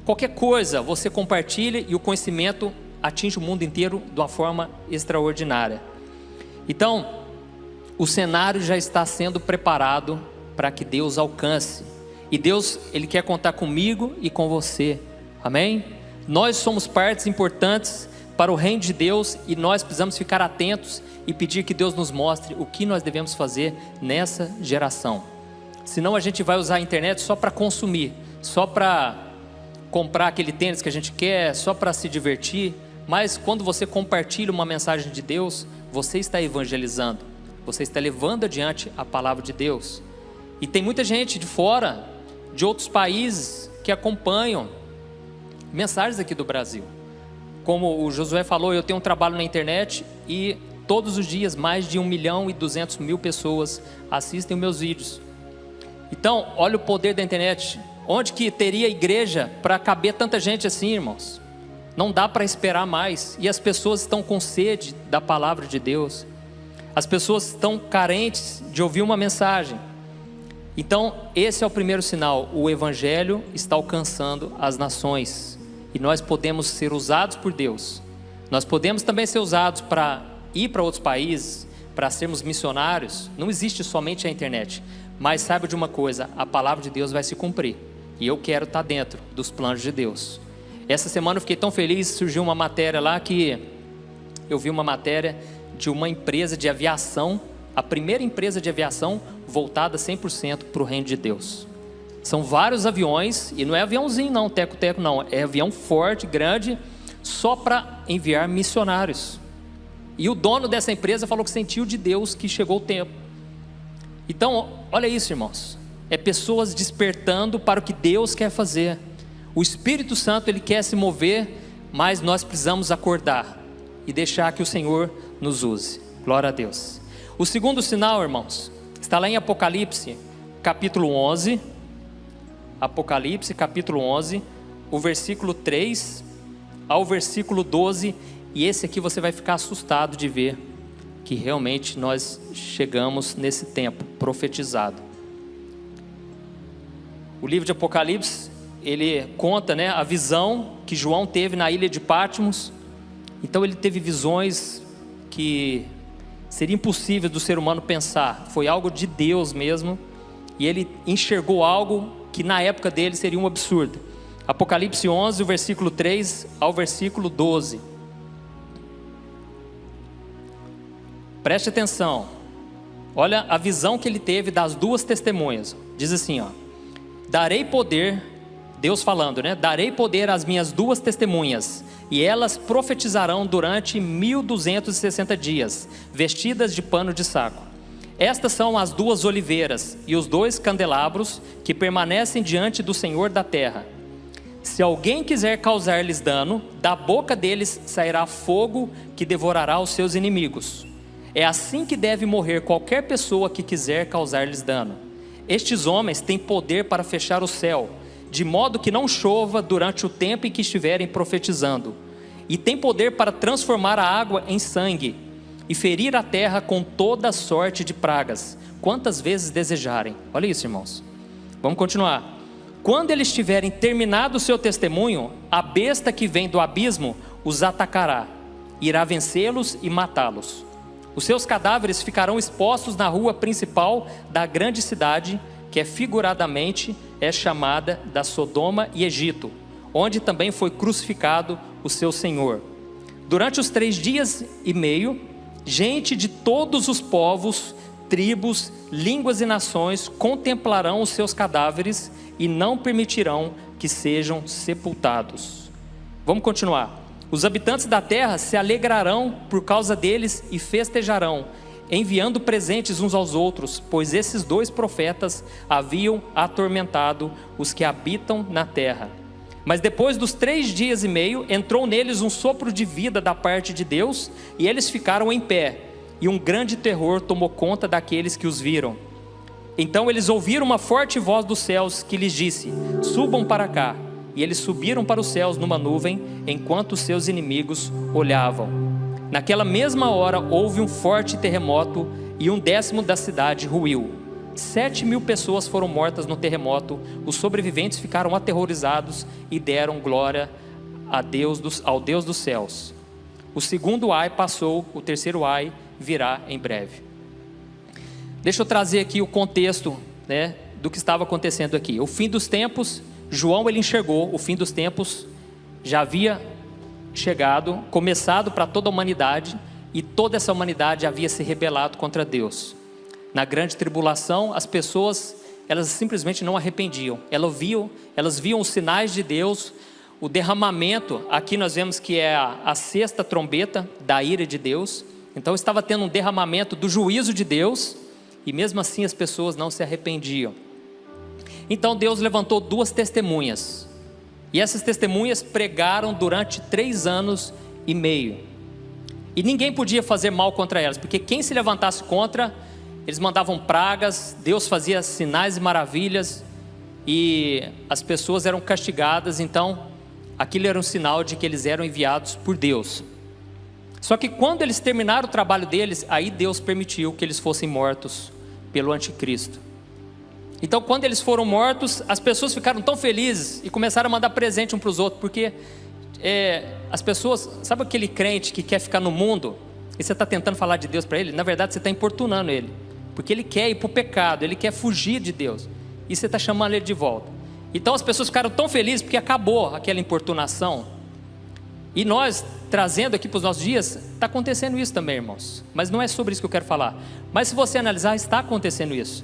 Qualquer coisa você compartilha e o conhecimento atinge o mundo inteiro de uma forma extraordinária. Então, o cenário já está sendo preparado para que Deus alcance. E Deus, Ele quer contar comigo e com você. Amém? Nós somos partes importantes para o reino de Deus, e nós precisamos ficar atentos e pedir que Deus nos mostre o que nós devemos fazer nessa geração. Senão a gente vai usar a internet só para consumir, só para comprar aquele tênis que a gente quer, só para se divertir. Mas quando você compartilha uma mensagem de Deus, você está evangelizando, você está levando adiante a palavra de Deus. E tem muita gente de fora, de outros países, que acompanham mensagens aqui do Brasil. Como o Josué falou, eu tenho um trabalho na internet e todos os dias mais de 1.200.000 pessoas assistem os meus vídeos. Então, olha o poder da internet. Onde que teria igreja para caber tanta gente assim, irmãos? Não dá para esperar mais. E as pessoas estão com sede da palavra de Deus. As pessoas estão carentes de ouvir uma mensagem. Então, esse é o primeiro sinal. O evangelho está alcançando as nações. E nós podemos ser usados por Deus. Nós podemos também ser usados para ir para outros países, para sermos missionários. Não existe somente a internet. Mas saiba de uma coisa, a palavra de Deus vai se cumprir. E eu quero estar dentro dos planos de Deus. Essa semana eu fiquei tão feliz, surgiu uma matéria lá que eu vi uma matéria de uma empresa de aviação, a primeira empresa de aviação voltada 100% para o reino de Deus. São vários aviões, e não é aviãozinho não, teco-teco não, é avião forte, grande, só para enviar missionários. E o dono dessa empresa falou que sentiu de Deus que chegou o tempo. Então, olha isso, irmãos, é pessoas despertando para o que Deus quer fazer. O Espírito Santo, Ele quer se mover, mas nós precisamos acordar e deixar que o Senhor nos use. Glória a Deus. O segundo sinal, irmãos, Está lá em Apocalipse, capítulo 11. Apocalipse, capítulo 11, o versículo 3 ao versículo 12. E esse aqui você vai ficar assustado de ver que realmente nós chegamos nesse tempo profetizado. O livro de Apocalipse, ele conta, né, a visão que João teve na ilha de Patmos. Então ele teve visões que seria impossível do ser humano pensar. Foi algo de Deus mesmo. E ele enxergou algo que na época dele seria um absurdo. Apocalipse 11, o versículo 3 ao versículo 12. Preste atenção. Olha a visão que ele teve das duas testemunhas. Diz assim, ó: darei poder, Deus falando, né? Darei poder às minhas duas testemunhas, e elas profetizarão durante 1260 dias, vestidas de pano de saco. Estas são as duas oliveiras e os dois candelabros que permanecem diante do Senhor da terra. Se alguém quiser causar-lhes dano, da boca deles sairá fogo que devorará os seus inimigos. É assim que deve morrer qualquer pessoa que quiser causar-lhes dano. Estes homens têm poder para fechar o céu, de modo que não chova durante o tempo em que estiverem profetizando. E têm poder para transformar a água em sangue e ferir a terra com toda sorte de pragas, quantas vezes desejarem. Olha isso, irmãos. Vamos continuar. Quando eles tiverem terminado o seu testemunho, a besta que vem do abismo os atacará, irá vencê-los e matá-los. Os seus cadáveres ficarão expostos na rua principal da grande cidade, que figuradamente é chamada da Sodoma e Egito, onde também foi crucificado o seu Senhor. Durante os 3 dias e meio, gente de todos os povos, tribos, línguas e nações contemplarão os seus cadáveres e não permitirão que sejam sepultados. Vamos continuar. Os habitantes da terra se alegrarão por causa deles e festejarão, enviando presentes uns aos outros, pois esses 2 profetas haviam atormentado os que habitam na terra. Mas depois dos 3 dias e meio, entrou neles um sopro de vida da parte de Deus, e eles ficaram em pé, e um grande terror tomou conta daqueles que os viram. Então eles ouviram uma forte voz dos céus que lhes disse: subam para cá. E eles subiram para os céus numa nuvem, enquanto os seus inimigos olhavam. Naquela mesma hora houve um forte terremoto, e 1/10 da cidade ruiu. 7.000 pessoas foram mortas no terremoto. Os sobreviventes ficaram aterrorizados e deram glória ao Deus dos céus. O segundo ai passou, o terceiro ai virá em breve. Deixa eu trazer aqui o contexto, né, do que estava acontecendo aqui. O fim dos tempos, João ele enxergou, o fim dos tempos já havia chegado, começado para toda a humanidade, e toda essa humanidade havia se rebelado contra Deus. Na grande tribulação, as pessoas, elas simplesmente não arrependiam. Elas viam os sinais de Deus, o derramamento. Aqui nós vemos que é a 6ª trombeta da ira de Deus. Então estava tendo um derramamento do juízo de Deus, e mesmo assim as pessoas não se arrependiam. Então Deus levantou 2 testemunhas, e essas testemunhas pregaram durante 3 anos e meio, e ninguém podia fazer mal contra elas, porque quem se levantasse contra, eles mandavam pragas, Deus fazia sinais e maravilhas, e as pessoas eram castigadas. Então aquilo era um sinal de que eles eram enviados por Deus. Só que quando eles terminaram o trabalho deles, aí Deus permitiu que eles fossem mortos pelo anticristo. Então quando eles foram mortos, as pessoas ficaram tão felizes e começaram a mandar presente um para os outros, porque as pessoas, sabe aquele crente que quer ficar no mundo, e você está tentando falar de Deus para ele? Na verdade você está importunando ele, porque ele quer ir para o pecado, ele quer fugir de Deus, e você está chamando ele de volta. Então as pessoas ficaram tão felizes porque acabou aquela importunação. E nós, trazendo aqui para os nossos dias, está acontecendo isso também, irmãos. Mas não é sobre isso que eu quero falar. Mas se você analisar, está acontecendo isso.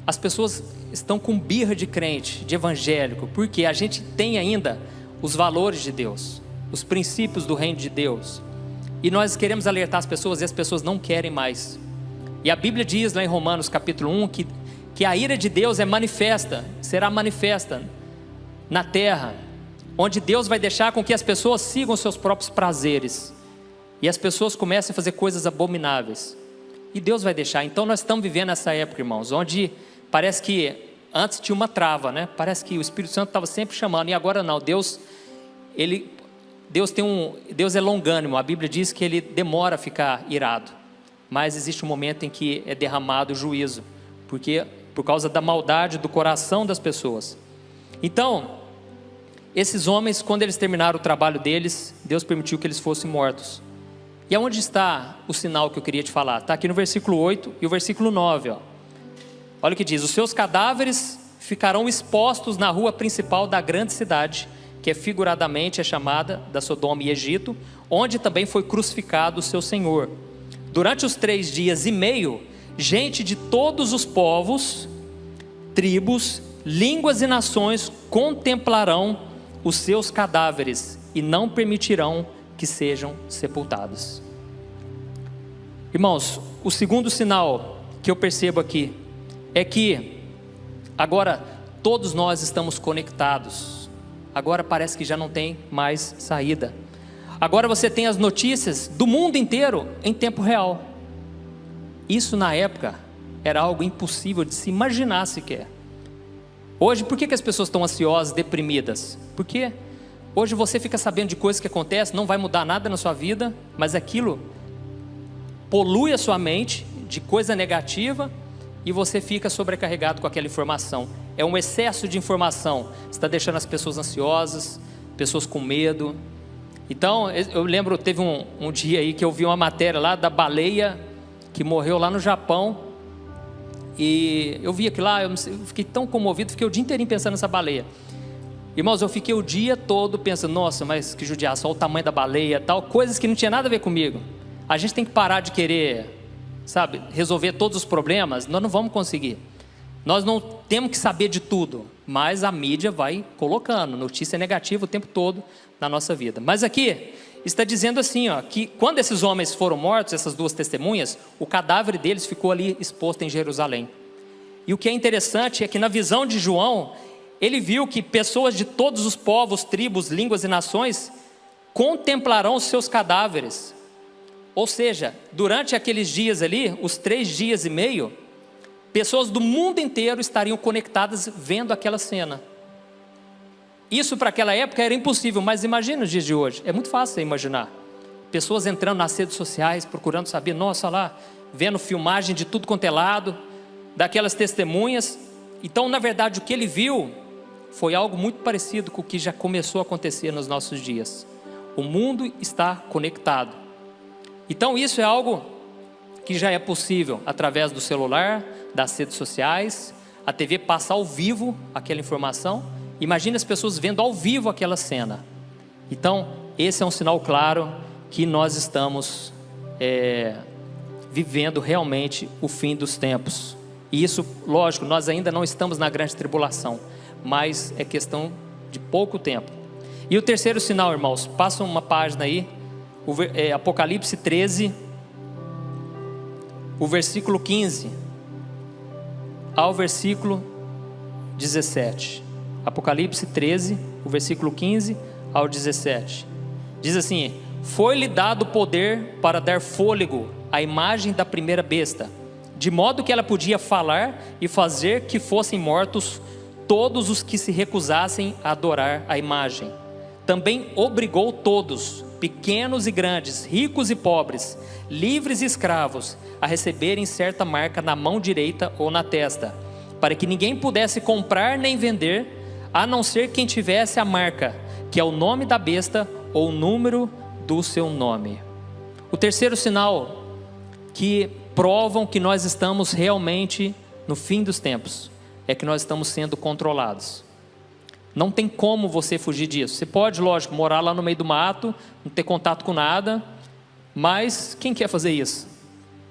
As pessoas estão com birra de crente, de evangélico, porque a gente tem ainda os valores de Deus, os princípios do reino de Deus. E nós queremos alertar as pessoas, e as pessoas não querem mais. E a Bíblia diz lá em Romanos capítulo 1, que a ira de Deus é manifesta, será manifesta na terra, onde Deus vai deixar com que as pessoas sigam seus próprios prazeres, e as pessoas comecem a fazer coisas abomináveis. E Deus vai deixar. Então nós estamos vivendo essa época, irmãos, onde parece que antes tinha uma trava, né? Parece que o Espírito Santo estava sempre chamando, e agora não. Deus é longânimo. A Bíblia diz que Ele demora a ficar irado, mas existe um momento em que é derramado o juízo, por causa da maldade do coração das pessoas. Então, esses homens, quando eles terminaram o trabalho deles, Deus permitiu que eles fossem mortos. E aonde está o sinal que eu queria te falar? Está aqui no versículo 8 e o versículo 9. Olha o que diz: os seus cadáveres ficarão expostos na rua principal da grande cidade, que figuradamente é chamada da Sodoma e Egito, onde também foi crucificado o seu Senhor. Durante os 3 dias e meio, gente de todos os povos, tribos, línguas e nações contemplarão os seus cadáveres e não permitirão que sejam sepultados. Irmãos, o segundo sinal que eu percebo aqui é que agora todos nós estamos conectados. Agora parece que já não tem mais saída. Agora você tem as notícias do mundo inteiro em tempo real. Isso na época era algo impossível de se imaginar sequer. Hoje, por que as pessoas estão ansiosas, deprimidas? Porque hoje você fica sabendo de coisas que acontecem, não vai mudar nada na sua vida, mas aquilo polui a sua mente de coisa negativa e você fica sobrecarregado com aquela informação. É um excesso de informação, está deixando as pessoas ansiosas, pessoas com medo. Então, eu lembro, teve um dia aí que eu vi uma matéria lá da baleia que morreu lá no Japão. E eu vi aquilo lá, eu fiquei tão comovido, fiquei o dia inteirinho pensando nessa baleia. Irmãos, eu fiquei o dia todo pensando, nossa, mas que judiação, olha o tamanho da baleia, tal, coisas que não tinha nada a ver comigo. A gente tem que parar de querer, sabe, resolver todos os problemas. Nós não vamos conseguir. Nós não temos que saber de tudo, mas a mídia vai colocando notícia negativa o tempo todo na nossa vida. Mas aqui está dizendo assim, que quando esses homens foram mortos, essas 2 testemunhas, o cadáver deles ficou ali exposto em Jerusalém. E o que é interessante é que na visão de João, ele viu que pessoas de todos os povos, tribos, línguas e nações contemplarão os seus cadáveres. Ou seja, durante aqueles dias ali, os 3 dias e meio, pessoas do mundo inteiro estariam conectadas vendo aquela cena. Isso para aquela época era impossível, mas imagina os dias de hoje, é muito fácil você imaginar. Pessoas entrando nas redes sociais, procurando saber, nossa lá, vendo filmagem de tudo quanto é lado, daquelas testemunhas. Então, na verdade, o que ele viu foi algo muito parecido com o que já começou a acontecer nos nossos dias. O mundo está conectado. Então, isso é algo que já é possível através do celular, das redes sociais, a TV passa ao vivo aquela informação. Imagine as pessoas vendo ao vivo aquela cena. Então, esse é um sinal claro que nós estamos vivendo realmente o fim dos tempos. E isso, lógico, nós ainda não estamos na grande tribulação, mas é questão de pouco tempo. E o terceiro sinal, irmãos, passa uma página aí, Apocalipse 13, o versículo 15 ao versículo 17. Apocalipse 13, o versículo 15 ao 17. Diz assim: foi-lhe dado poder para dar fôlego à imagem da primeira besta, de modo que ela podia falar e fazer que fossem mortos todos os que se recusassem a adorar a imagem. Também obrigou todos, pequenos e grandes, ricos e pobres, livres e escravos, a receberem certa marca na mão direita ou na testa, para que ninguém pudesse comprar nem vender, a não ser quem tivesse a marca, que é o nome da besta ou o número do seu nome. O terceiro sinal que provam que nós estamos realmente no fim dos tempos é que nós estamos sendo controlados. Não tem como você fugir disso. Você pode, lógico, morar lá no meio do mato, não ter contato com nada, mas quem quer fazer isso?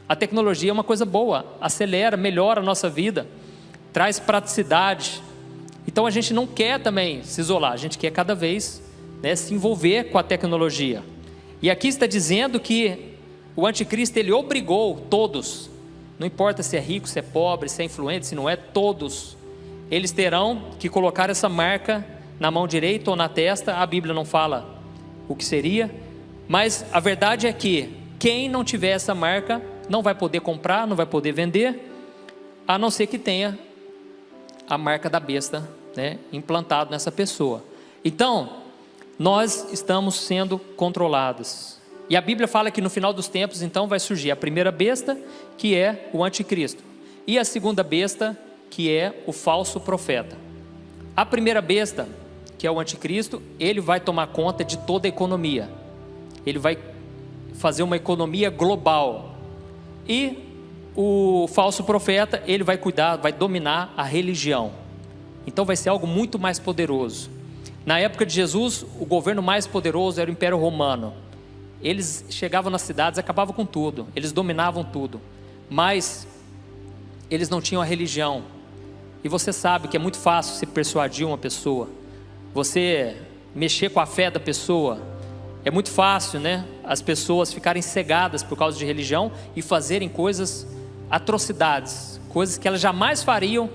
A tecnologia é uma coisa boa, acelera, melhora a nossa vida, traz praticidade. Então a gente não quer também se isolar, a gente quer cada vez se envolver com a tecnologia. E aqui está dizendo que o anticristo, ele obrigou todos, não importa se é rico, se é pobre, se é influente, se não é, todos, eles terão que colocar essa marca na mão direita ou na testa. A Bíblia não fala o que seria, mas a verdade é que quem não tiver essa marca não vai poder comprar, não vai poder vender, a não ser que tenha a marca da besta, né, implantado nessa pessoa. Então, nós estamos sendo controlados. E a Bíblia fala que no final dos tempos, então, vai surgir a primeira besta, que é o anticristo, e a segunda besta, que é o falso profeta. A primeira besta, que é o anticristo, ele vai tomar conta de toda a economia. Ele vai fazer uma economia global. E o falso profeta, ele vai cuidar, vai dominar a religião. Então vai ser algo muito mais poderoso. Na época de Jesus, o governo mais poderoso era o Império Romano. Eles chegavam nas cidades, acabavam com tudo, eles dominavam tudo, mas eles não tinham a religião. E você sabe que é muito fácil se persuadir uma pessoa, você mexer com a fé da pessoa. É muito fácil, né? As pessoas ficarem cegadas por causa de religião e fazerem coisas, atrocidades, coisas que elas jamais fariam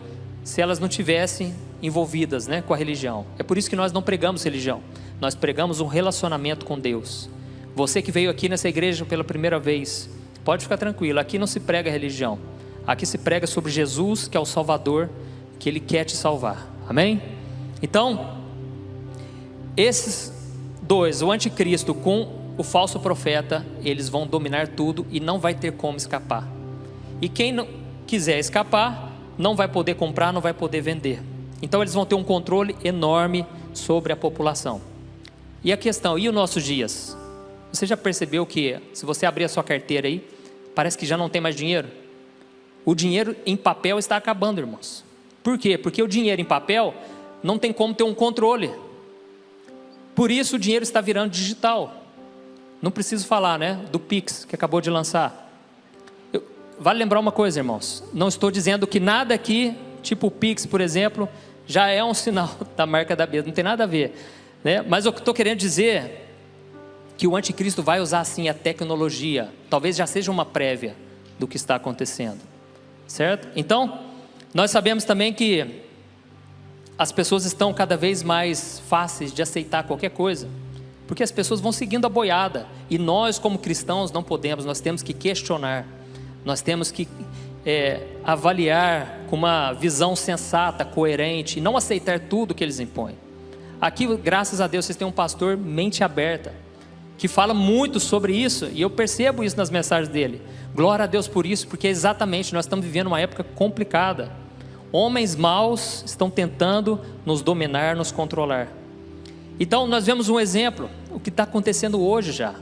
se elas não tivessem envolvidas, né, com a religião. É por isso que nós não pregamos religião, nós pregamos um relacionamento com Deus. Você que veio aqui nessa igreja pela primeira vez, pode ficar tranquilo, aqui não se prega religião, aqui se prega sobre Jesus, que é o Salvador, que Ele quer te salvar, amém? Então, esses dois, o anticristo com o falso profeta, eles vão dominar tudo e não vai ter como escapar. E quem não quiser escapar, não vai poder comprar, não vai poder vender. Então eles vão ter um controle enorme sobre a população. E a questão, e os nossos dias? Você já percebeu que, se você abrir a sua carteira aí, parece que já não tem mais dinheiro? O dinheiro em papel está acabando, irmãos. Por quê? Porque o dinheiro em papel não tem como ter um controle. Por isso o dinheiro está virando digital. Não preciso falar, né, do Pix que acabou de lançar. Vale lembrar uma coisa, irmãos, não estou dizendo que nada aqui, tipo o Pix, por exemplo, já é um sinal da marca da besta, não tem nada a ver, né? Mas eu estou querendo dizer que o anticristo vai usar sim a tecnologia, talvez já seja uma prévia do que está acontecendo, certo? Então, nós sabemos também que as pessoas estão cada vez mais fáceis de aceitar qualquer coisa, porque as pessoas vão seguindo a boiada, e nós como cristãos não podemos, nós temos que questionar, nós temos que avaliar com uma visão sensata, coerente, e não aceitar tudo que eles impõem. Aqui, graças a Deus, vocês têm um pastor mente aberta, que fala muito sobre isso, e eu percebo isso nas mensagens dele. Glória a Deus por isso, porque exatamente nós estamos vivendo uma época complicada. Homens maus estão tentando nos dominar, nos controlar. Então nós vemos um exemplo, o que está acontecendo hoje já.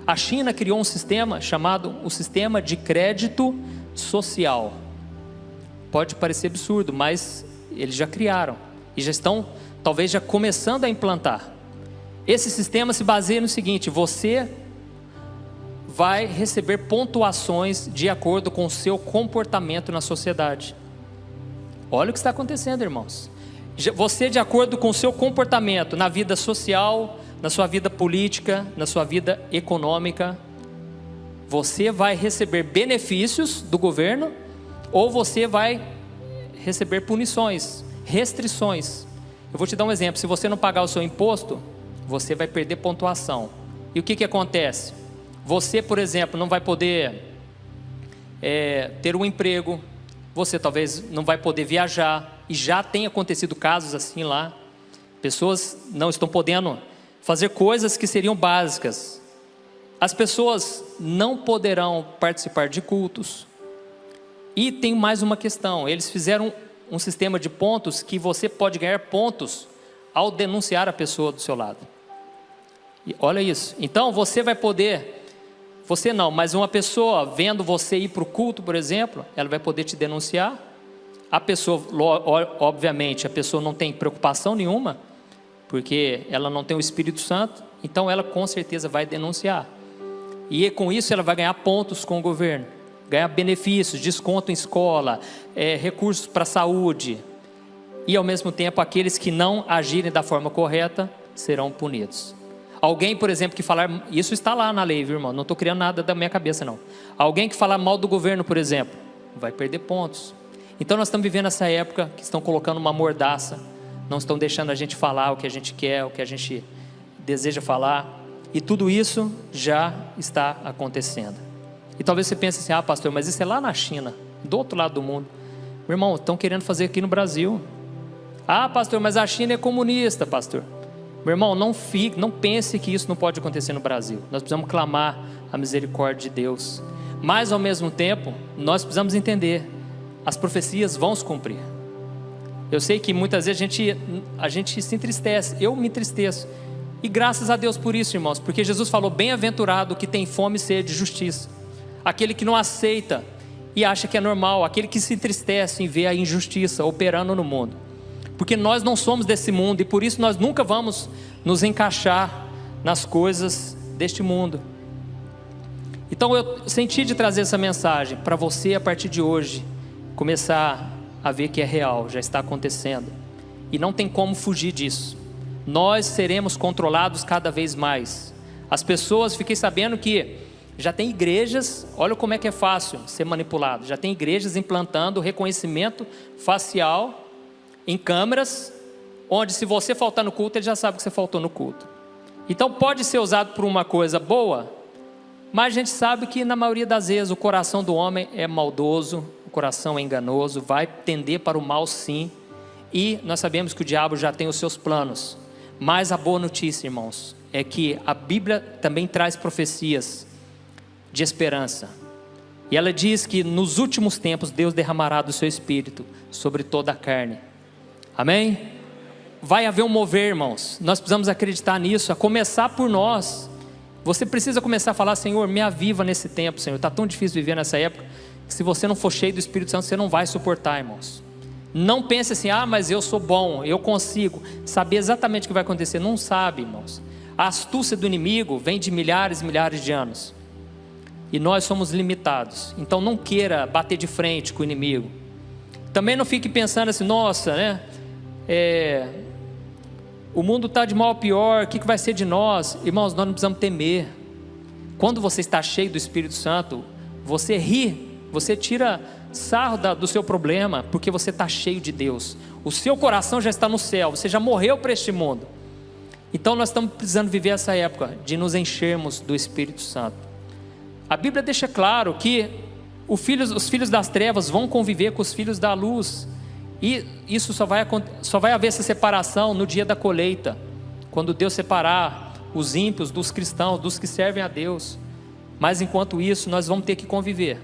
A China criou um sistema chamado o sistema de crédito social. Pode parecer absurdo, mas eles já criaram e já estão talvez já começando a implantar. Esse sistema se baseia no seguinte: você vai receber pontuações de acordo com o seu comportamento na sociedade. Olha o que está acontecendo, irmãos. Você, de acordo com o seu comportamento na vida social, na sua vida política, na sua vida econômica, você vai receber benefícios do governo ou você vai receber punições, restrições. Eu vou te dar um exemplo: se você não pagar o seu imposto, você vai perder pontuação. E o que acontece? Você, por exemplo, não vai poder ter um emprego, você talvez não vai poder viajar, e já tem acontecido casos assim lá. Pessoas não estão podendo fazer coisas que seriam básicas. As pessoas não poderão participar de cultos. E tem mais uma questão: eles fizeram um sistema de pontos que você pode ganhar pontos ao denunciar a pessoa do seu lado. E olha isso. Então você vai poder, você não, mas uma pessoa vendo você ir para o culto, por exemplo, ela vai poder te denunciar. A pessoa, obviamente, a pessoa não tem preocupação nenhuma, porque ela não tem o Espírito Santo, então ela com certeza vai denunciar. E com isso ela vai ganhar pontos com o governo, ganhar benefícios, desconto em escola, recursos para a saúde. E ao mesmo tempo, aqueles que não agirem da forma correta serão punidos. Alguém, por exemplo, que falar, isso está lá na lei, viu, irmão? Não estou criando nada da minha cabeça, não. Alguém que falar mal do governo, por exemplo, vai perder pontos. Então nós estamos vivendo essa época que estão colocando uma mordaça, não estão deixando a gente falar o que a gente quer, o que a gente deseja falar, e tudo isso já está acontecendo. E talvez você pense assim, pastor, mas isso é lá na China, do outro lado do mundo. Meu irmão, estão querendo fazer aqui no Brasil. Pastor, mas a China é comunista, pastor. Meu irmão, não pense que isso não pode acontecer no Brasil. Nós precisamos clamar a misericórdia de Deus. Mas ao mesmo tempo, nós precisamos entender, as profecias vão se cumprir. Eu sei que muitas vezes a gente se entristece, eu me entristeço. E graças a Deus por isso, irmãos, porque Jesus falou, bem-aventurado que tem fome e sede de justiça. Aquele que não aceita e acha que é normal, aquele que se entristece em ver a injustiça operando no mundo. Porque nós não somos desse mundo e por isso nós nunca vamos nos encaixar nas coisas deste mundo. Então eu senti de trazer essa mensagem para você a partir de hoje, começar a ver que é real, já está acontecendo. E não tem como fugir disso. Nós seremos controlados cada vez mais. As pessoas, fiquei sabendo que já tem igrejas, olha como é que é fácil ser manipulado. Já tem igrejas implantando reconhecimento facial em câmeras, onde se você faltar no culto, ele já sabe que você faltou no culto. Então pode ser usado por uma coisa boa, mas a gente sabe que na maioria das vezes o coração do homem é maldoso, o coração é enganoso, vai tender para o mal sim, e nós sabemos que o diabo já tem os seus planos. Mas a boa notícia, irmãos, é que a Bíblia também traz profecias de esperança. E ela diz que nos últimos tempos Deus derramará do seu Espírito sobre toda a carne. Amém? Vai haver um mover, irmãos. Nós precisamos acreditar nisso, a começar por nós. Você precisa começar a falar, Senhor, me aviva nesse tempo, Senhor. Está tão difícil viver nessa época, que se você não for cheio do Espírito Santo, você não vai suportar, irmãos. Não pense assim, mas eu sou bom, eu consigo saber exatamente o que vai acontecer. Não sabe, irmãos. A astúcia do inimigo vem de milhares e milhares de anos. E nós somos limitados. Então não queira bater de frente com o inimigo. Também não fique pensando assim, nossa, né? O mundo está de mal a pior, o que vai ser de nós? Irmãos, nós não precisamos temer. Quando você está cheio do Espírito Santo, você ri, você tira sarro do seu problema, porque você está cheio de Deus. O seu coração já está no céu, você já morreu para este mundo. Então nós estamos precisando viver essa época de nos enchermos do Espírito Santo. A Bíblia deixa claro que os filhos das trevas vão conviver com os filhos da luz. E isso só vai haver essa separação no dia da colheita, quando Deus separar os ímpios dos cristãos, dos que servem a Deus. Mas enquanto isso, nós vamos ter que conviver.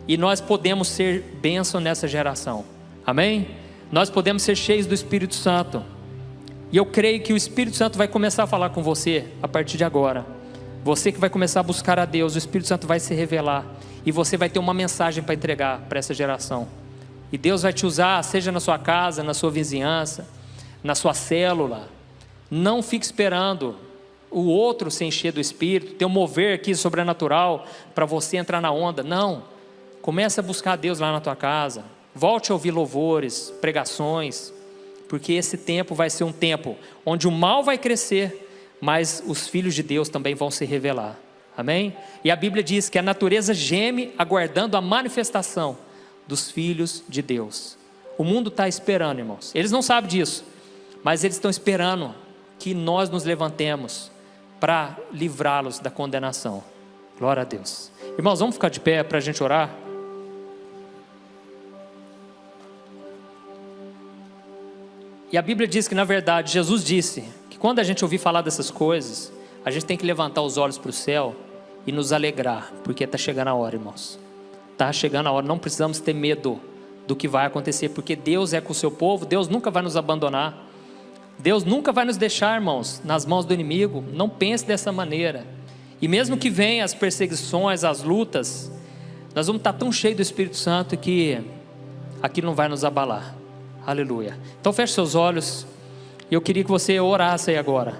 E nós podemos ser bênção nessa geração. Amém? Nós podemos ser cheios do Espírito Santo. E eu creio que o Espírito Santo vai começar a falar com você a partir de agora. Você que vai começar a buscar a Deus, o Espírito Santo vai se revelar. E você vai ter uma mensagem para entregar para essa geração. E Deus vai te usar, seja na sua casa, na sua vizinhança, na sua célula. Não fique esperando o outro se encher do Espírito, ter um mover aqui sobrenatural para você entrar na onda. Não. Comece a buscar a Deus lá na tua casa. Volte a ouvir louvores, pregações, porque esse tempo vai ser um tempo onde o mal vai crescer, mas os filhos de Deus também vão se revelar. Amém? E a Bíblia diz que a natureza geme aguardando a manifestação dos filhos de Deus. O mundo está esperando, irmãos. Eles não sabem disso, mas eles estão esperando que nós nos levantemos para livrá-los da condenação. Glória a Deus. Irmãos, vamos ficar de pé para a gente orar? E a Bíblia diz que, na verdade, Jesus disse que quando a gente ouvir falar dessas coisas, a gente tem que levantar os olhos para o céu e nos alegrar, porque está chegando a hora, irmãos. Está chegando a hora, não precisamos ter medo do que vai acontecer, porque Deus é com o seu povo, Deus nunca vai nos abandonar, Deus nunca vai nos deixar, irmãos, nas mãos do inimigo. Não pense dessa maneira. E mesmo que venham as perseguições, as lutas, nós vamos estar tão cheios do Espírito Santo que aquilo não vai nos abalar. Aleluia. Então feche seus olhos, e eu queria que você orasse aí agora,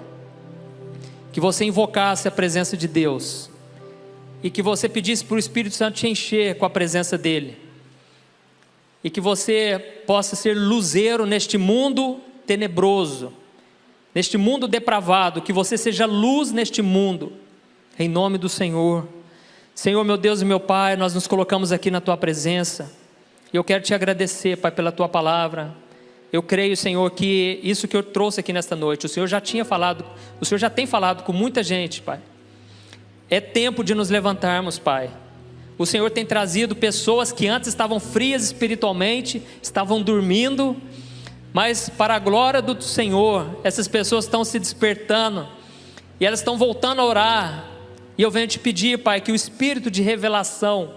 que você invocasse a presença de Deus, e que você pedisse para o Espírito Santo te encher com a presença dEle, e que você possa ser luzeiro neste mundo tenebroso, neste mundo depravado, que você seja luz neste mundo, em nome do Senhor. Senhor, meu Deus e meu Pai, nós nos colocamos aqui na Tua presença, e eu quero Te agradecer, Pai, pela Tua palavra. Eu creio, Senhor, que isso que eu trouxe aqui nesta noite, o Senhor já tem falado com muita gente, Pai. É tempo de nos levantarmos, Pai. o Senhor tem trazido pessoas que antes estavam frias espiritualmente, estavam dormindo, mas para a glória do Senhor, essas pessoas estão se despertando, e elas estão voltando a orar. E eu venho te pedir, Pai, que o espírito de revelação,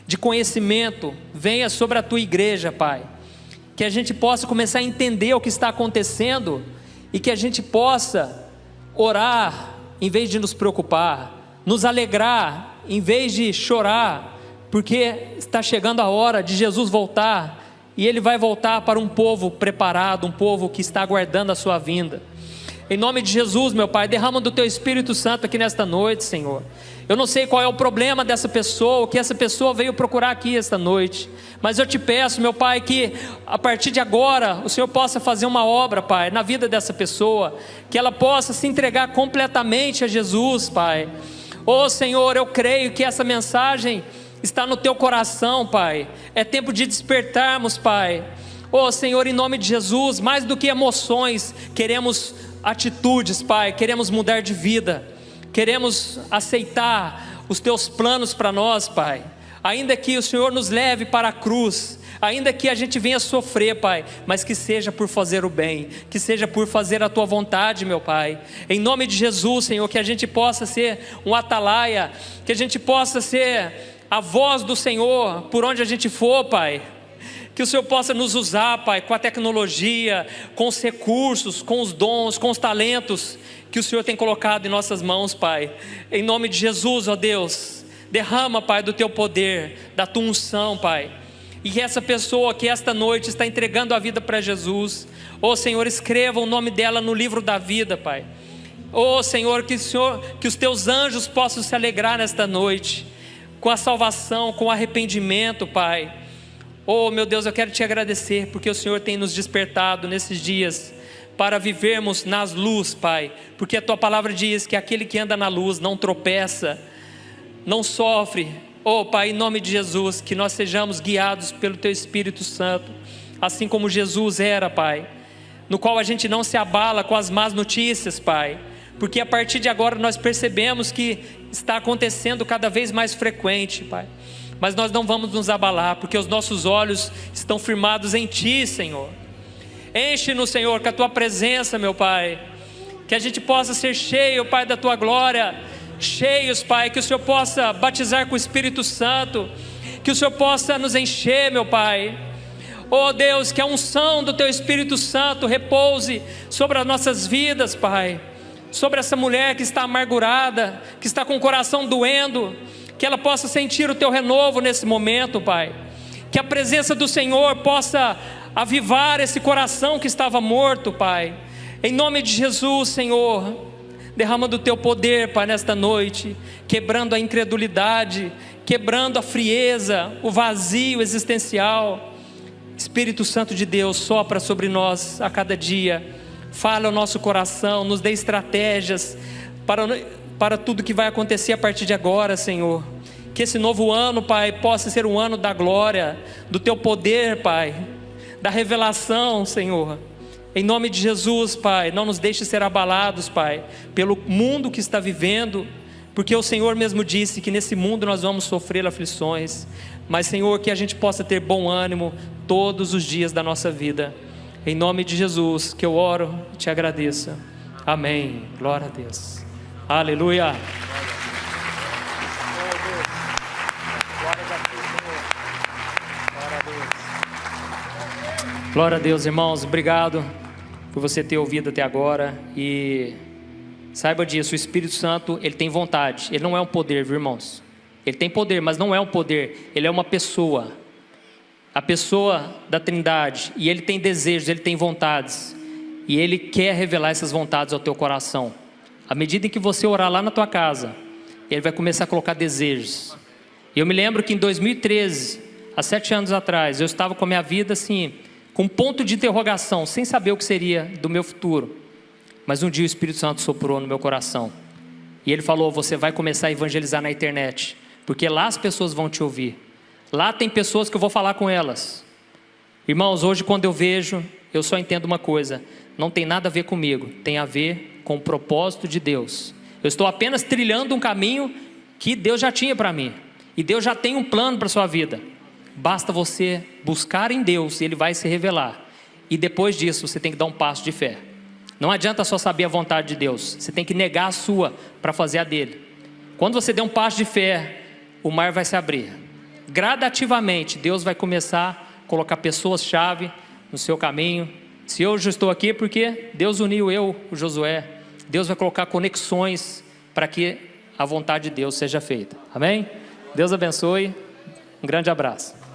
de conhecimento, venha sobre a tua igreja, Pai, que a gente possa começar a entender o que está acontecendo, e que a gente possa orar, em vez de nos preocupar, nos alegrar, em vez de chorar, porque está chegando a hora de Jesus voltar, e Ele vai voltar para um povo preparado, um povo que está aguardando a sua vinda. Em nome de Jesus, meu Pai, derrama do Teu Espírito Santo aqui nesta noite, Senhor. Eu não sei qual é o problema dessa pessoa, o que essa pessoa veio procurar aqui esta noite, mas eu te peço, meu Pai, que a partir de agora o Senhor possa fazer uma obra, Pai, na vida dessa pessoa, que ela possa se entregar completamente a Jesus, Pai. Oh Senhor, eu creio que essa mensagem está no Teu coração, Pai. É tempo de despertarmos, Pai. Oh Senhor, em nome de Jesus, mais do que emoções, queremos atitudes, Pai, queremos mudar de vida, queremos aceitar os Teus planos para nós, Pai, ainda que o Senhor nos leve para a cruz, ainda que a gente venha sofrer, Pai, mas que seja por fazer o bem, que seja por fazer a Tua vontade, meu Pai, em nome de Jesus, Senhor, que a gente possa ser um atalaia, que a gente possa ser a voz do Senhor, por onde a gente for, Pai, que o Senhor possa nos usar, Pai, com a tecnologia, com os recursos, com os dons, com os talentos que o Senhor tem colocado em nossas mãos, Pai. Em nome de Jesus, ó Deus, derrama, Pai, do Teu poder, da Tua unção, Pai. E que essa pessoa que esta noite está entregando a vida para Jesus, ó Senhor, escreva o nome dela no livro da vida, Pai. Ó Senhor, que os Teus anjos possam se alegrar nesta noite, com a salvação, com o arrependimento, Pai. Oh meu Deus, eu quero Te agradecer, porque o Senhor tem nos despertado nesses dias, para vivermos nas luz, Pai, porque a Tua palavra diz que aquele que anda na luz não tropeça, não sofre. Oh Pai, em nome de Jesus, que nós sejamos guiados pelo Teu Espírito Santo, assim como Jesus era, Pai, no qual a gente não se abala com as más notícias, Pai, porque a partir de agora nós percebemos que está acontecendo cada vez mais frequente, Pai, mas nós não vamos nos abalar, porque os nossos olhos estão firmados em Ti, Senhor. Enche-nos, Senhor, com a Tua presença, meu Pai, que a gente possa ser cheio, Pai, da Tua glória, cheios, Pai, que o Senhor possa batizar com o Espírito Santo, que o Senhor possa nos encher, meu Pai. Oh Deus, que a unção do Teu Espírito Santo repouse sobre as nossas vidas, Pai, sobre essa mulher que está amargurada, que está com o coração doendo, que ela possa sentir o Teu renovo nesse momento, Pai, que a presença do Senhor possa avivar esse coração que estava morto, Pai, em nome de Jesus, Senhor, derrama do Teu poder, Pai, nesta noite, quebrando a incredulidade, quebrando a frieza, o vazio existencial. Espírito Santo de Deus, sopra sobre nós a cada dia, fala ao nosso coração, nos dê estratégias para tudo que vai acontecer a partir de agora, Senhor. Que esse novo ano, Pai, possa ser um ano da glória, do Teu poder, Pai, da revelação, Senhor. Em nome de Jesus, Pai, não nos deixe ser abalados, Pai, pelo mundo que está vivendo, porque o Senhor mesmo disse que nesse mundo nós vamos sofrer aflições, mas, Senhor, que a gente possa ter bom ânimo todos os dias da nossa vida. Em nome de Jesus que eu oro e Te agradeço. Amém. Glória a Deus. Aleluia. Glória a Deus, irmãos. Obrigado por você ter ouvido até agora. E saiba disso, o Espírito Santo, ele tem vontade. Ele não é um poder, viu, irmãos? Ele tem poder, mas não é um poder. Ele é uma pessoa. A pessoa da Trindade. E ele tem desejos, ele tem vontades. E ele quer revelar essas vontades ao teu coração. À medida em que você orar lá na tua casa, ele vai começar a colocar desejos. E eu me lembro que em 2013, há 7 anos atrás, eu estava com a minha vida assim, com um ponto de interrogação, sem saber o que seria do meu futuro. Mas um dia o Espírito Santo soprou no meu coração. E ele falou: você vai começar a evangelizar na internet, porque lá as pessoas vão te ouvir. Lá tem pessoas que eu vou falar com elas. Irmãos, hoje quando eu vejo, eu só entendo uma coisa: não tem nada a ver comigo, tem a ver com o propósito de Deus. Eu estou apenas trilhando um caminho que Deus já tinha para mim. E Deus já tem um plano para a sua vida. Basta você buscar em Deus e Ele vai se revelar. E depois disso você tem que dar um passo de fé. Não adianta só saber a vontade de Deus. Você tem que negar a sua para fazer a dele. Quando você der um passo de fé, o mar vai se abrir. Gradativamente Deus vai começar a colocar pessoas-chave no seu caminho. Se eu já estou aqui, porque Deus uniu eu, o Josué. Deus vai colocar conexões para que a vontade de Deus seja feita. Amém? Deus abençoe. Um grande abraço.